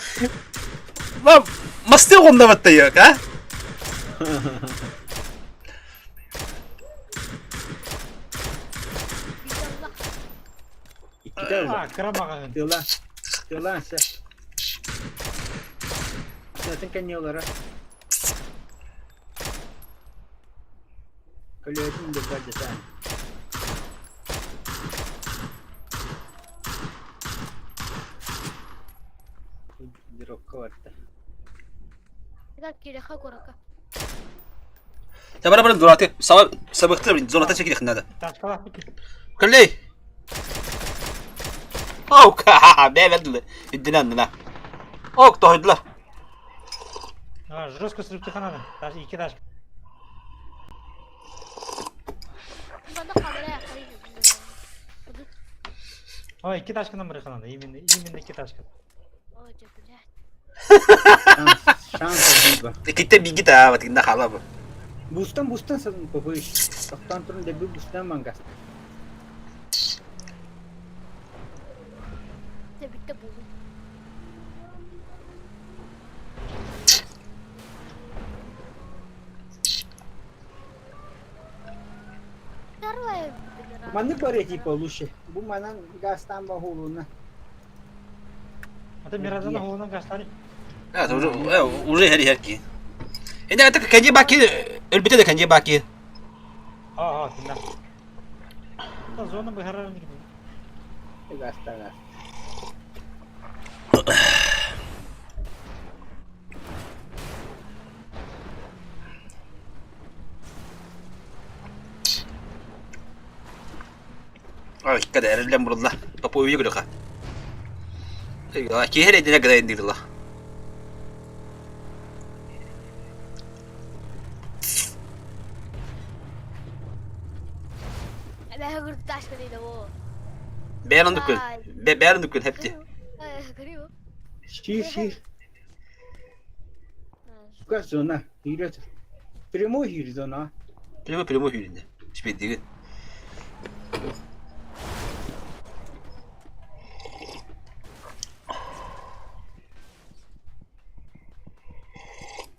Lan masti onda batta yok ha? İnşallah. İki de А, крамага. Tığlan sen. Zaten kanya olarak. Kalıyordun da sadece sen. Drokka vardı. Bir dakika reka koraka. Ya bana bana duratı. Sabıktır bir zonata çekil yakında da. Ташкалап бит. Kalley. Oh ka be verdiler. İddilen lan. Oh toydular. А, жестко срывтыха надо. Даже iki ташка. Ben de kameraya yakayım. О, iki ташкадан бірі надо. Именно iki ташка. Ой, блядь. Şans oldu. Kita bir git ha vakit nak halah bu. Bustan sanırım bu iş. Kaptan turun debi bustan mangas. Bitti bu. Tarla Mana pare tipo luxe. Bu mana gastan bahuluna. Это Миразана голынан каштari. Evet уже her ki. Şimdi artık kendi baki elbette de kendi baki. А, тында. Та зона бахарар gibi. Gasta. Ay kada erlen burada. Papo uyuyor gülüka. Ay ki her edine kadar indirdiler. Ben hırdı taş kadıydı bu. Beğendik gül. Beğendik gül hepti. Görüyor. Şir. Bu zona. Hira. Primo hir zona. Primo hüründe. Hiçbir değil.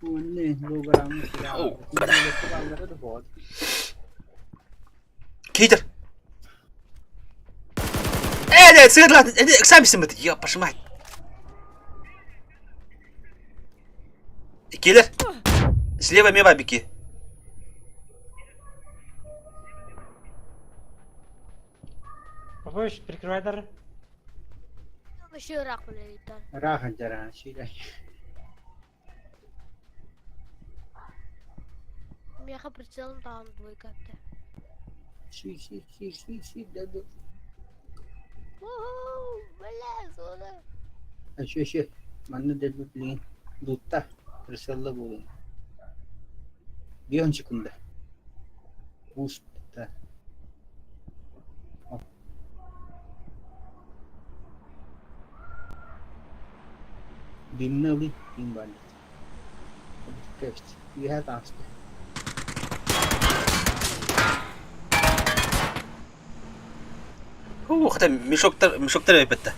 Bu ne? Logram. Oh, kada. Bu da bot. Kedir. Evet, sığırlar. Sen misin bu? Ya başıma. Gelir. Слева мимо бики. Попой, прикрывай дары. Işığı rakılıyor itten. Rahan jaran şira. Меха прицелом там двойка-то. Şir dedi. Woohoo! Блядь, зона. Şu. Mana dedi bilin. Dutta. Rısalla bulun. Bir ön çıkımda. Usta. Binne alayım. Bin bari. Test. You have asked. Hatta mişoktar öpette.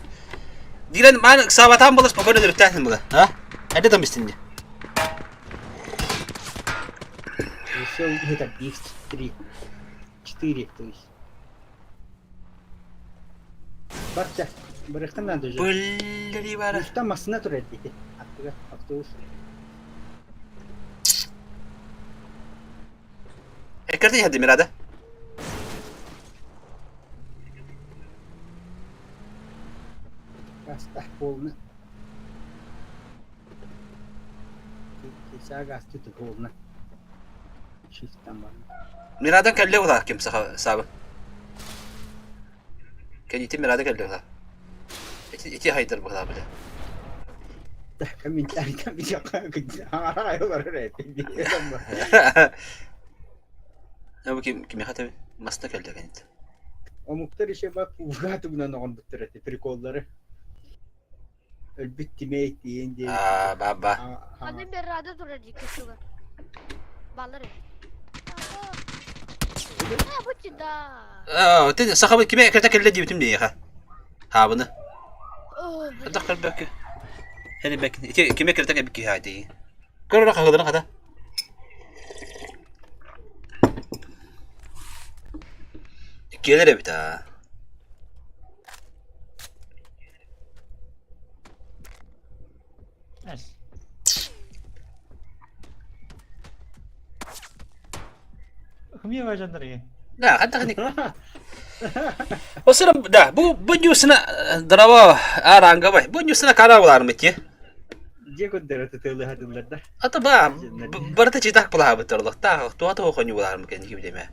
Diren ben sabahtan balas papayla dürtahın bu da. Ha? Hadi tam istince. Все, это есть 3. 4, то есть. Barça. Bıraktın lan döcü. Bölleri var. Usta masına tur etti. Aktıga. Aktıus. Ekerdin hadi mirada. Gasta polna. Kesa gastı tu polna. Şiftan var. Miradan kelle o da kim sahibi. Kendi mirada kelle o da. İki haydır bu da bile. Камин якка барар. Ama kim hata masna geldi kanit. O muhtar işe bak uğratı buna noğun bitireti trikolları. Elbette meyti indi. Baba. Annem bir radyo duracak kısığı. Balları. Ne bu çida? Tedi sahabat kime kerta kelle dibitim diye ha. Ha bunu. Oh, Dakar bak. Hadi bak. Kime kerta kebki hadi. Kara kadar kada. Gelir bir daha. Neyse. Hımiye vajanları iyi. Ya hatta hani. O sıra da bu news'una drama aranga bay. Bu news'una karar var mı ki? Diye kodlara tutuyorlar hadımlarda. Ata ba barata citak pula betul ta tua to ko nyular mı kendi gibi deme.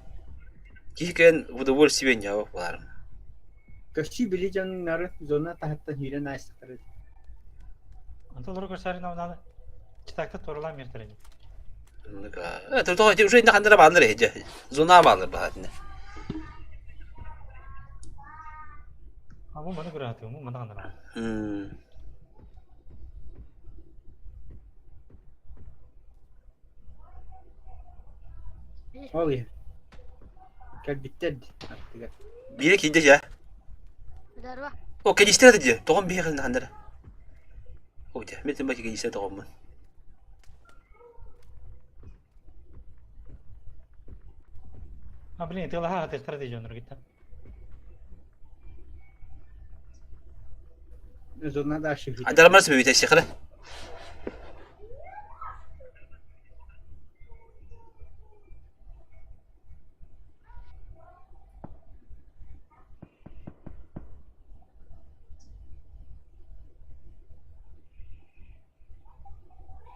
Ki kan bu da worst event ya var mı? Kaşı bili canın narı zona tahatta hire nice takarı. Antolları gösterin avnalı. Çıtakta torulan yerleri. Terus to уже indah antara bandır aja. Zona bandır bahatne. Ha bu bana göre atıyor mu? Bana kandıran. Oluyor. Gel bitti. Artık. Bir ki ya. bir var. O ke ister aja. Tohum bir kan antara. O ya, metin baki ke ister tohum. Ha bilin itiyorlar ha strateji onları gitti. Zona da aşık. Antara mana sebab itu sih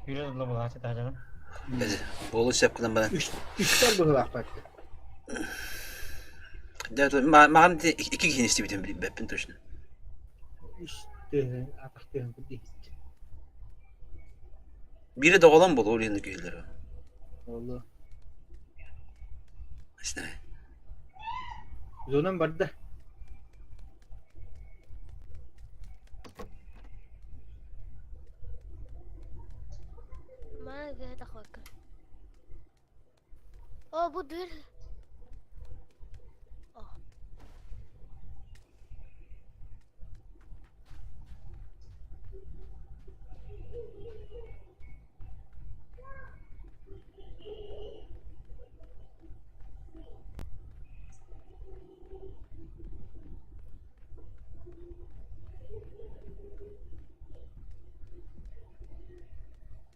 Yürüdüm la bu ha çıta canım. Bolus yapkıdan bana. Üçler bu hılak baktı. Makan iki kişinin istiyor bir ben tuşun. İşte atakta bu değil. Biri de olan bolu oraya geliyor. Allah. İşte. Zona barda. Mana gaya da xoka. Oh bu dur. Oh.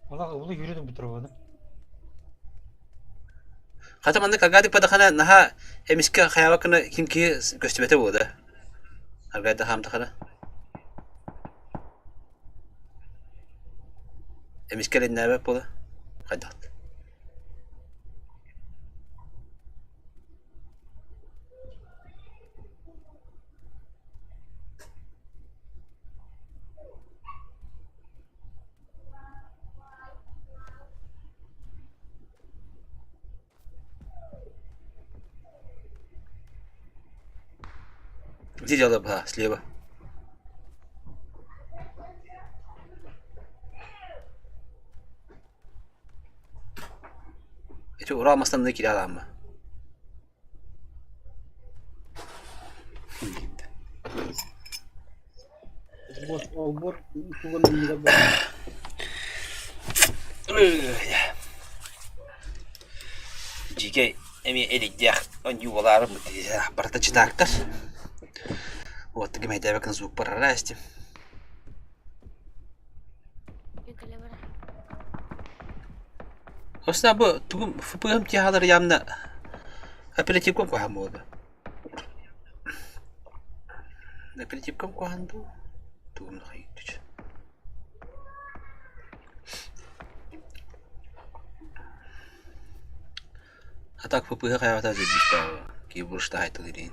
Valla oğlu yürüdüm bir tarafa. Kata manda kagadi pada kana naha emiska khayawa kana kimki göstebete bu da. Hargada ham takana. Emiska le nabe bu da. Kadat. Где дело было? Слева. Itu uğramazsan ne kira mı? Obor kubanın yine bak. Jika emi elik on yuvalar mı diye barta çıtaktır. Вот гмей девекн звук прорасти. Yükle bana. Osna bu tugum fupum ti halar yamna. Apelatif kom ko hamoda. Apelatif kom ko handu. Tugum na kayo. Atak fupuha kaya ta zedista ki bursta hayto dirin.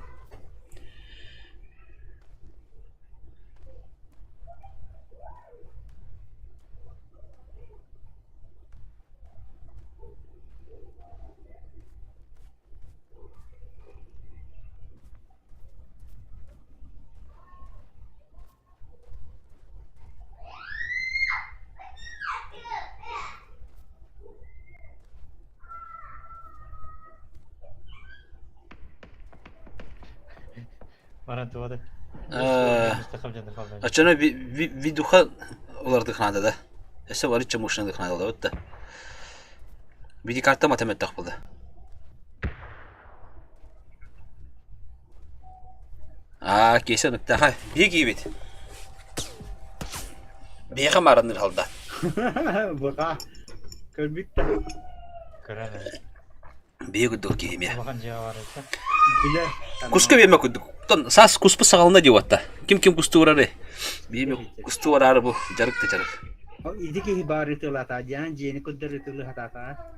Bana tuvadı. Müstakil canım falan. Açana videoha olardı kanada da. Ese var içe moşnadı kanada da ötte. Bir kartta matematik takıldı. Kesin nokta. Ha, bir gibi. Bir kamarındır halda. Baka. Kırbitti. Kırana. Bir güdük giyim ya. Bakın cevap var ise. Bile. Kuska verme güdük. Sas kuspu sağalına diyotta. Kim kustu uğrarı? Bir kustu uğrarı bu. Jarık da jarık. O idiki hibareti ulata jan jeni kudreti ulata.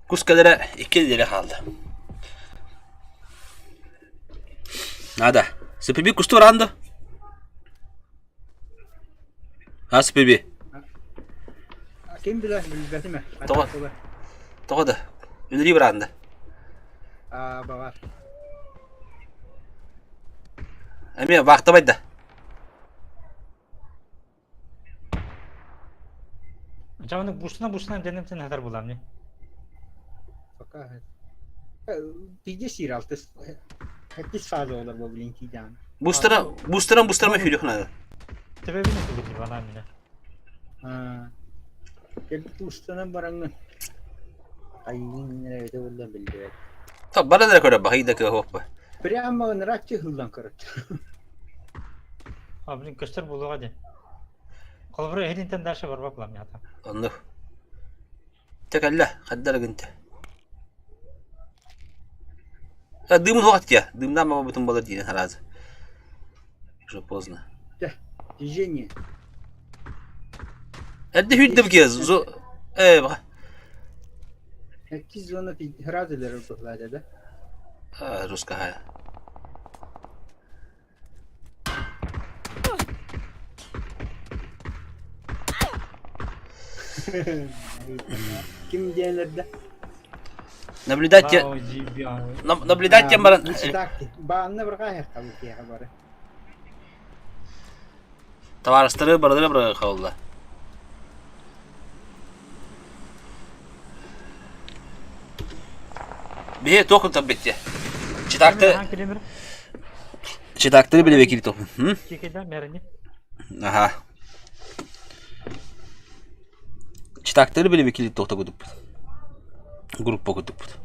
Kuskalara 2 lira kaldı. Nada. Sıfır bir kustu uğrandı. Ha sıfır bir. Kim bilir bilbeti mi? Tamam. Toğda. Ünlü uğrandı. Bavar. Emi vakti baydı. Canım busuna dedim sen hadar bulam ne? Baka. Pide siraltı. Hepsi fazla olur bu linki jan. Booster'a mı hülü kınadı? Tebe beni kılıcı bana mine. Gel ustana barangı. Ayın nerede oldu bildi. Tabi bana da kadar bakayım da ki hoppa. Prima nrakçı hıldan kırık. Abi göster bulu hadi. Kalbura elinten derse var baklam ya tam. Anladım. Tekalla. Kaddara gınti. Dımın hoğat ya. Dımdan mı bütün balığı değil herhalde. Уже поздно. Движение. Это hüddü bir kez. Bak. Hepsi zona hrazeler oldular da. Ruska haya. Kim diyenlerde? Наблюдать я... Наблюдать я баран... Bağını bırakayım tabii ki haberi. Товарищları baradırı bırakı oldu. Bir tokun tabi bitti. Çıtaktı bile vekili tokun. Çekilden merini. Aha. Çıtaktı bile vekili tokta kudup. Grup kudup.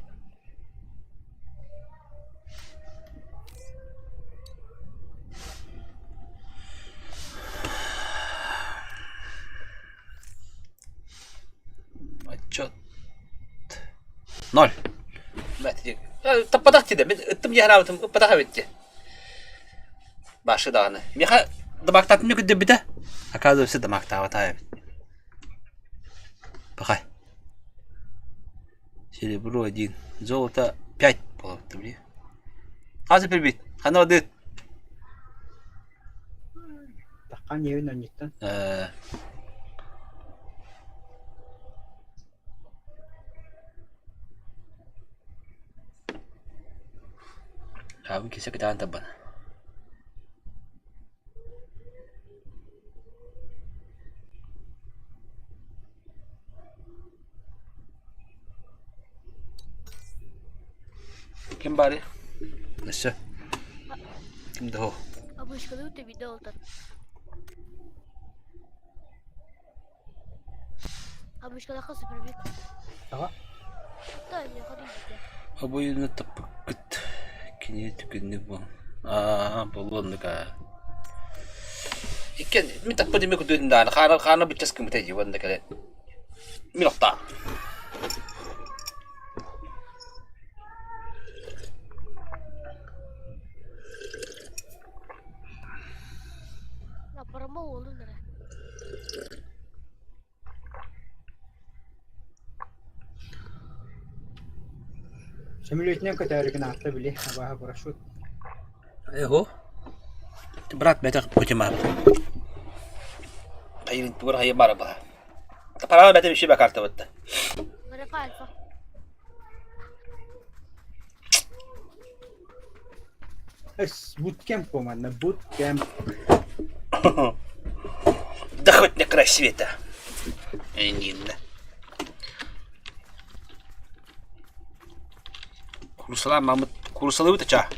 Отчет. 0. Tappadak dedi. Ben ıttım yaravutum. Ippadak bitti. Başı dağını. Miha damaktatım yok dedi bir de. Оказывается, damakta hataya bitti. Bakay. Серебро 1. Золото 5. Половина, блин. Hazır bir bit. Hani o değil. Takkan yerin öncekten. Abi kese kita taban. Kim bari? Nasıl? Kim de o? Abi şurada bir video oldu. Abi şurada kasıp bir. Aha. Da ya hadi gidelim. Abi yine tapık. Kini tükündü bu. Bulundu ka. İkken mi tapı değil mi kudun da? Kana bir çaskı mı teyze vanda kale. Mi nokta. Ya parama oldu nere? Semiliyetine kadar kena attı bile. Hava paraşüt. Eho. Berat betak kocaman. Hayır tur hayır bara bara. Para betak bir şey bakartı battı. Mereka alfa. Es bootcamp komandan. Bootcamp. Da хоть некрасиво-то. Нинна. Kursalar Mahmut. Kursalı mı taça?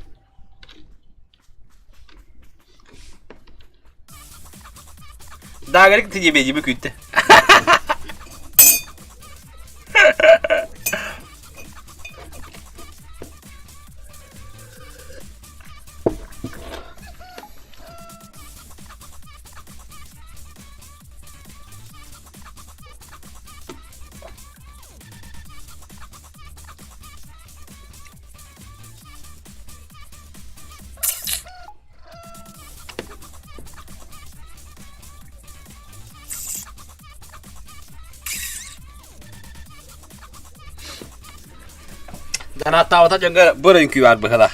Daha gerek de yemeği gibi kütte. Dan hatta wata jangga beureun QR baheula.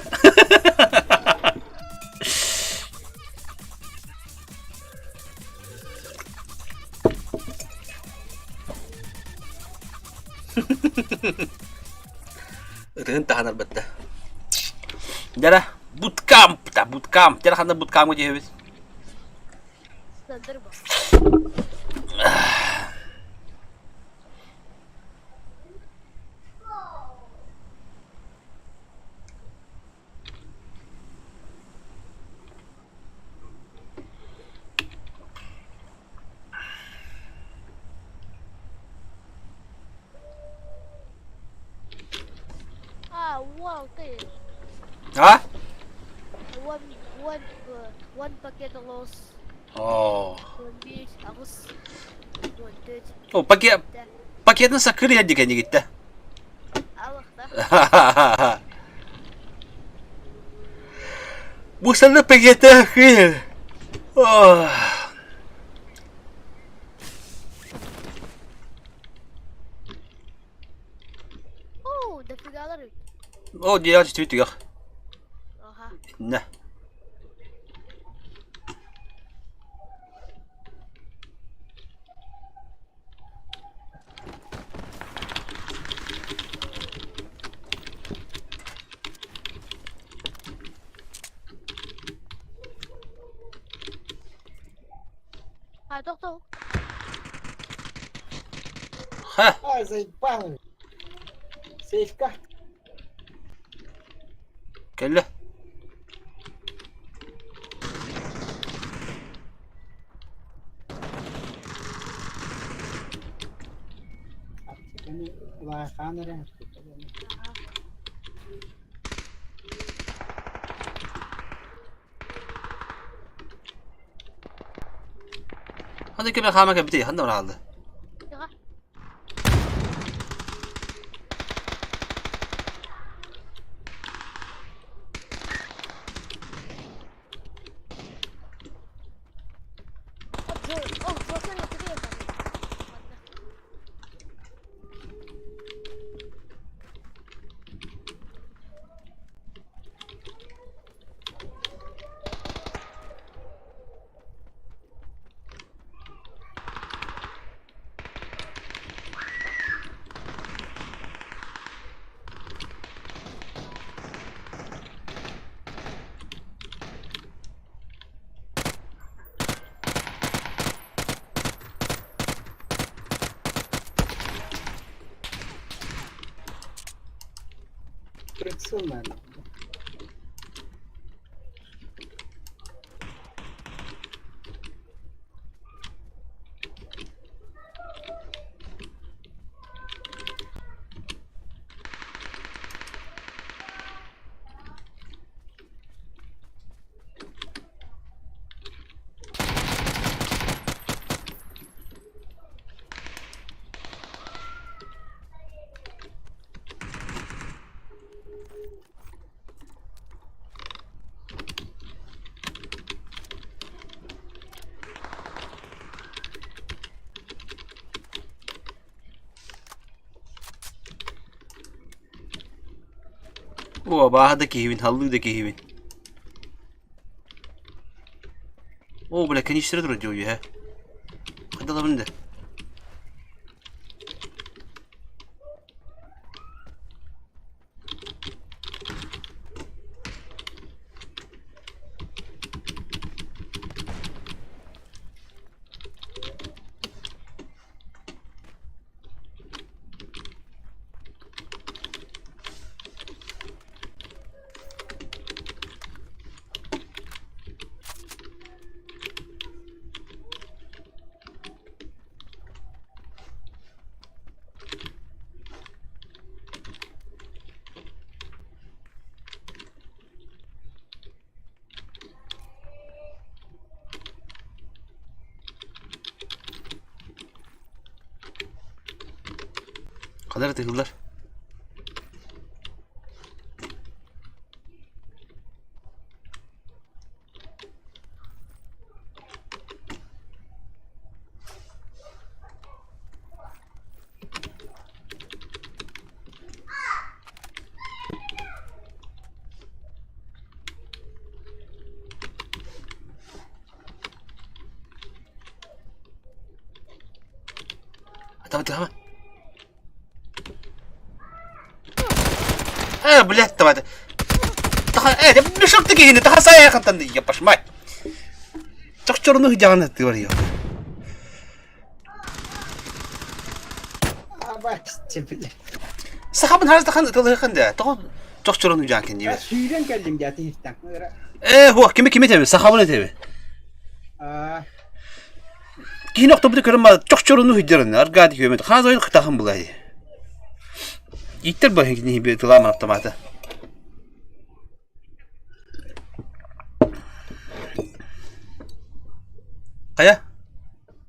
Reun tahanan bet dah. Jara bootcamp, jara kana bootcamp ko je. Sandır bak. Wow, okay. Ha? One paket los. Oh. One beach, agus. One third. Oh, paketnya sakır ya dikanya kita. Allah dah. Bu sana paketnya akhir. Oh. Oh, the figure. Oh, dia ada cuci ya. Aha. Nah. Ah, doktor. Hah. Ah, zaipang. Safe ka. Kelle. Ini lah kamera. Hadi kime kama kabiti, handa mana aldı. Teka. Oh, bosan itu dia. Kırıksın lan. Oh, bahadaki hivin, halludaki hivin. Oh, böyle kanişleri duruyor ya. Hadi alalım da. Kadar tıkıldılar. Tamam tamam. Блядь, давай. Я не шок такие, не та saya kan я пошмай. Çok çorunu jangan hati var ya. Bak çepile. Sahabın harus takan tılhıkan da. Çok çorunu jangan diye. Suyudan geldim zaten iftan. Hu kimi tabi? Sahabını tabi. Ki nokta bu kırma çok çorunu hücrün. Argadi hümet. Khaz oyun qıtaqın bulay. İttir bakın ki bir tılamın avtomata. Kaya?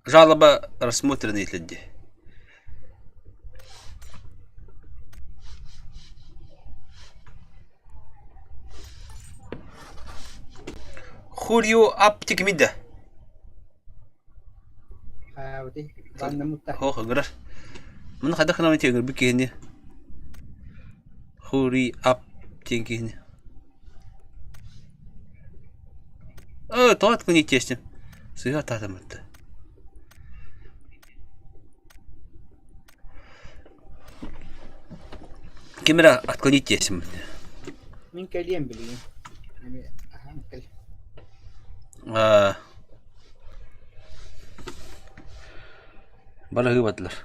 Жалоба рассмотрена etlendi. Julio aptik midde. Hadi. Bana mutlaka. Ho hagrar. Mana kada kana menti hagrar bikini. Huri aptik ini. Toat kuni kestim. Suya tatamadı. Kimera atklonit yesim. Min kaliyem bileyim. Aham kal. Bana hıvatlar.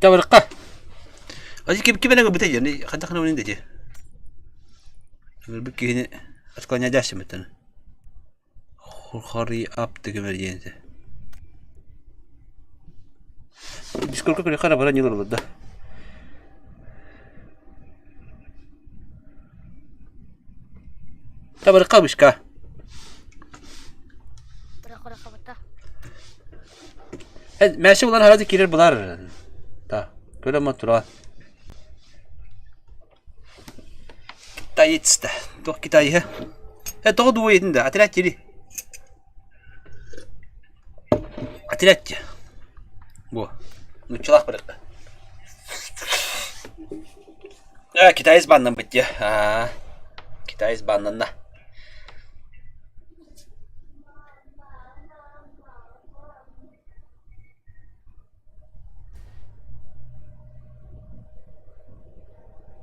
Tavarqa. Aji kimena ngabita yani kada kana unin dece. Bikini atkonya jasim etan. Khari aptik emergency. Discord ko kara bara nyilor badda. Tabarqa bishka. Bırak bata. Meşe olan herhalde girer bular. Ta. Böyle matura. Tayitste. Doch kitayı he. Doğdu bu yedinde. Atirat yeri. Atirat. Bu. Nutçulak bıraktı. Kitay izbandan bitti. Kitay izbandan da.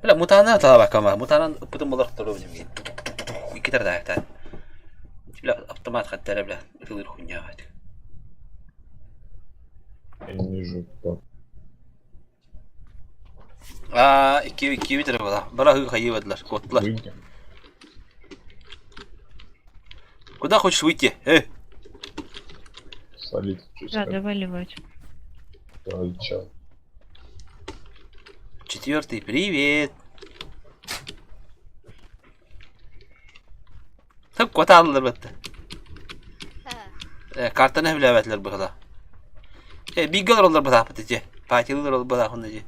Öyle mutana tağa bak ama. Mutanan ıpıdım olarak da olabilir miyim? İki tane daha yaptı. Böyle otomat katlara bile ıtılır hunya hadi. İki bir tarafı da. Bana hığı kayıverdiler. Kotlar. Куда хочешь выйти? Солить. Да, давай ливать. Четвертый, привет. Tabii kota aldılar battı. Kartını bile verdiler bu kadar. Bilgiler olur bu da patates. Partiler olur bu da hundaci.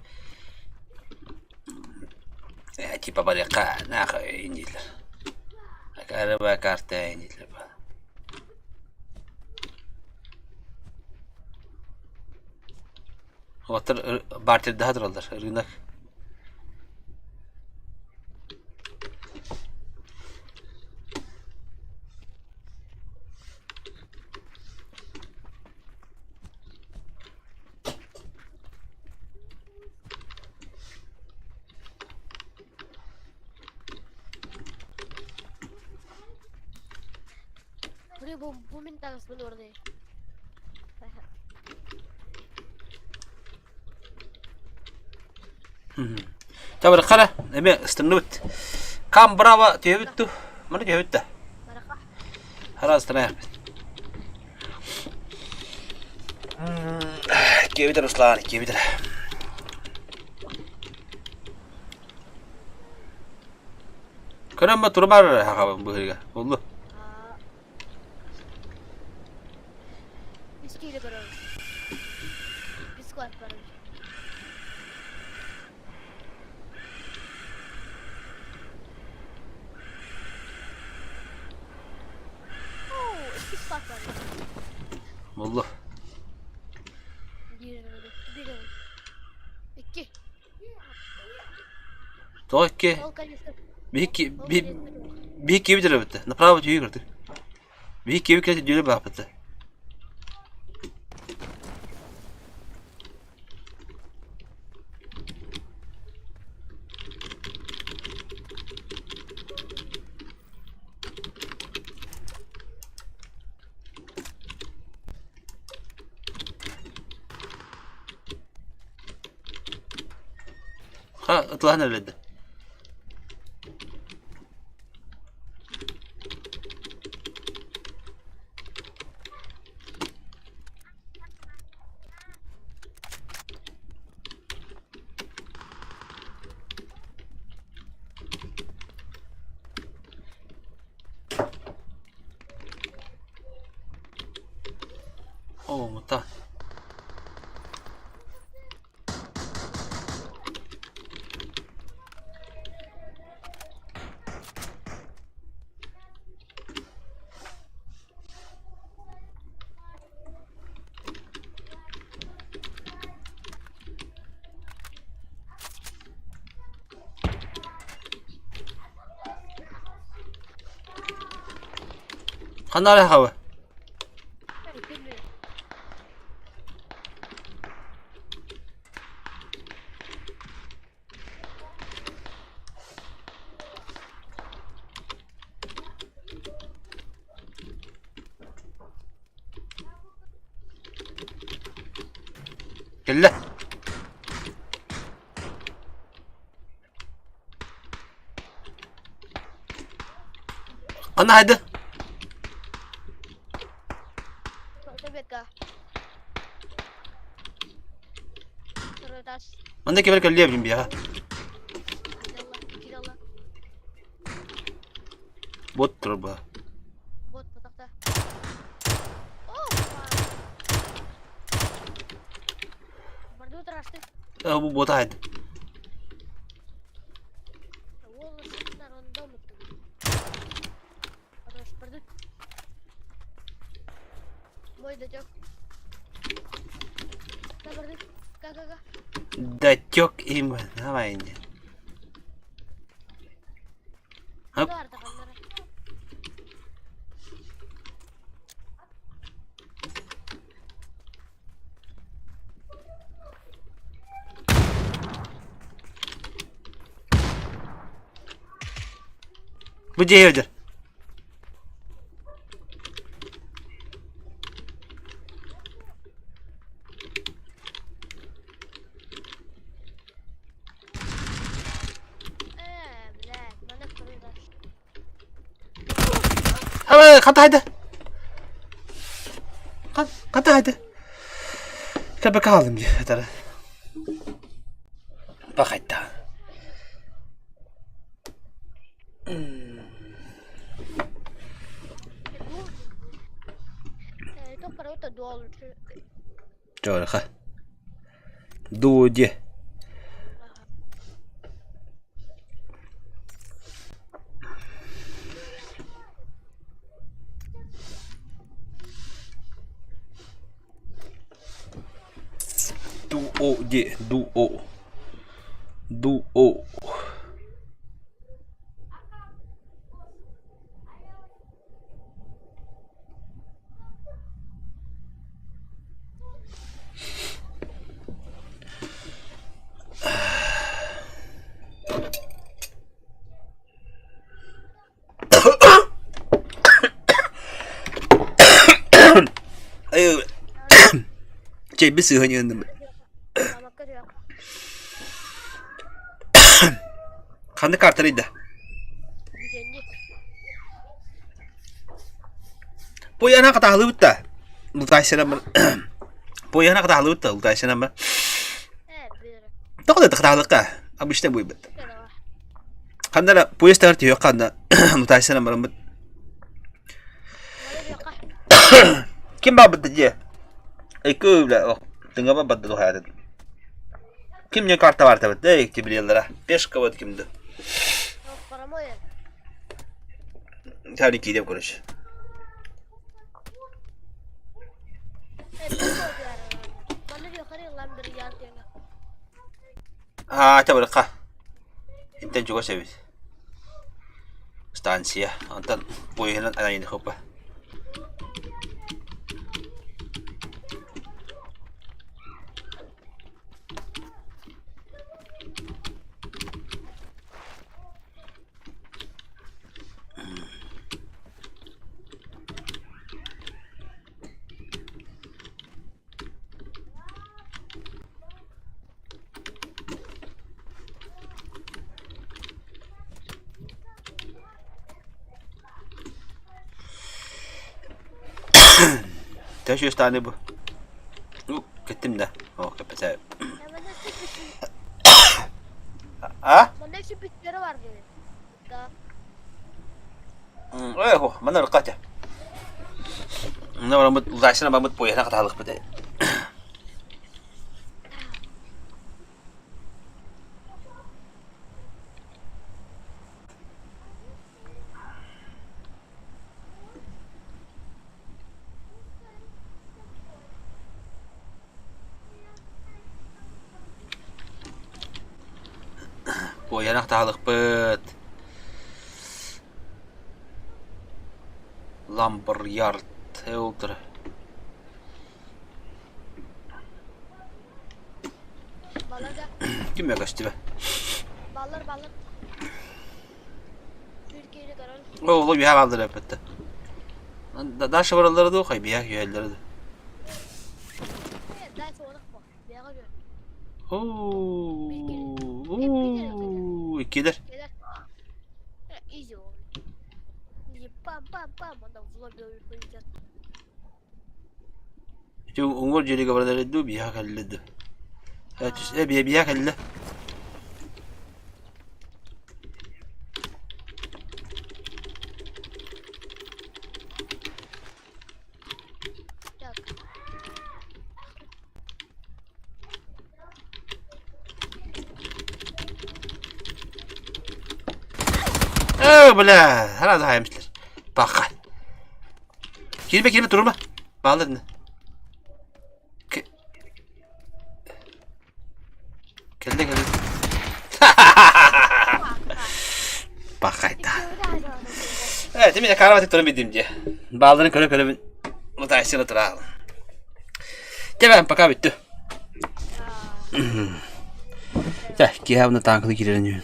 Tipa böyle kana indiler. Araba kartı indiler. Otur barter daha dururlar. Rınak. Buraya bu mental sebenarnya. Tabii kara. Eme istennut. Kam brava tevittu. Mana tevitta. Barakah. Halas tanah. Keviter Ruslan, keviter. Kenapa turbar hakam bu hariga? Oldu. Bisküvi de beraber. Biz Vallahi. Bir. İki. Doğru ki. Sol kalesi. Bir iki bitir bitti. Направо тюю gördük. Bir iki bir diyor bak bitti. Ha, ıtlah nerede? Oh, muta. Kanara hava. Gel. Ana hadi. Bekka. Terus Anda kemer kelli yapayım bir ya. Gidallah. Bot turba. Bot patakta. Bardu terasti. Bu bota hadi. Wall sekitar onda mı? Terus bardu. Boy da çok. Ne bardu? Kaka. Da çok iman. Hava indi. Hop. Bu arada kanlara. Bu cihirdir. Блядь, mana kırıyorlar. Hava kata hadi. Kata hadi. Tabi kaldım ya. Hadi. Bak hatta. Itu perlu tuh dual. Rồi kha. Đua gì? Duo gì? Duo. Duo. Ayo. Chị biết sự hơi như Sama kırıyor. kandı kartlarıydı. Dikenli. Bu yana kata halı bitti. Lutay senamı. Bu yana kata halı bitti. Lutay senamı. Bilirim. Tahu da kata halı ka. Abi işte bu bitti. Gel var. Kanda la bu ister diyor kanda. Lutay senamı. Mana diyor kah. Kim babı diye. Ekü bile o. Tengah babı da hayat. Kim ne kartı var tabii. De ki biliyorlar. 5 kavat kimdi. Yok para mı ya? Tabii ki de konuş. Acha bırakka. İnten çok sevdi. Stansiya. Antan boyunun anayını kapı. Taşı tane bu. Gittim de. Oh kapısı. Ya bende süt Ha? bende süt bitleri var dedi. Da. Eh, oh, mana rekatnya. Nah, rambut ulasnya rambut boyana katalık bede. Boyana katalık bed. Lumberyard Helder. Balar da. Kim yaklaştı be? Balar. Türkiye'de karar. Oğlum bir havadır hepette. Daş oraları da okay bir yak yerleri de. Evet, daha sonra bak. Bir yana gör. Oo, ikidir. Gelir. Easy oldu. Pam. Ondan zula bir oyun koyacağız. Şu Ungor jeli kabarlar edu bir yak halledi. Evet, bir yak halledi. Yak. Bla, herhalde haymışlar. Bak. Girme durma. Bağladın. Geldi. Bak hayda. Evet, bir de karamatik durum bildiğim diye. Bağların köle bir mutasyonu duralım. Tamam, baka bitti. Ya, ki havna tanklı girelim.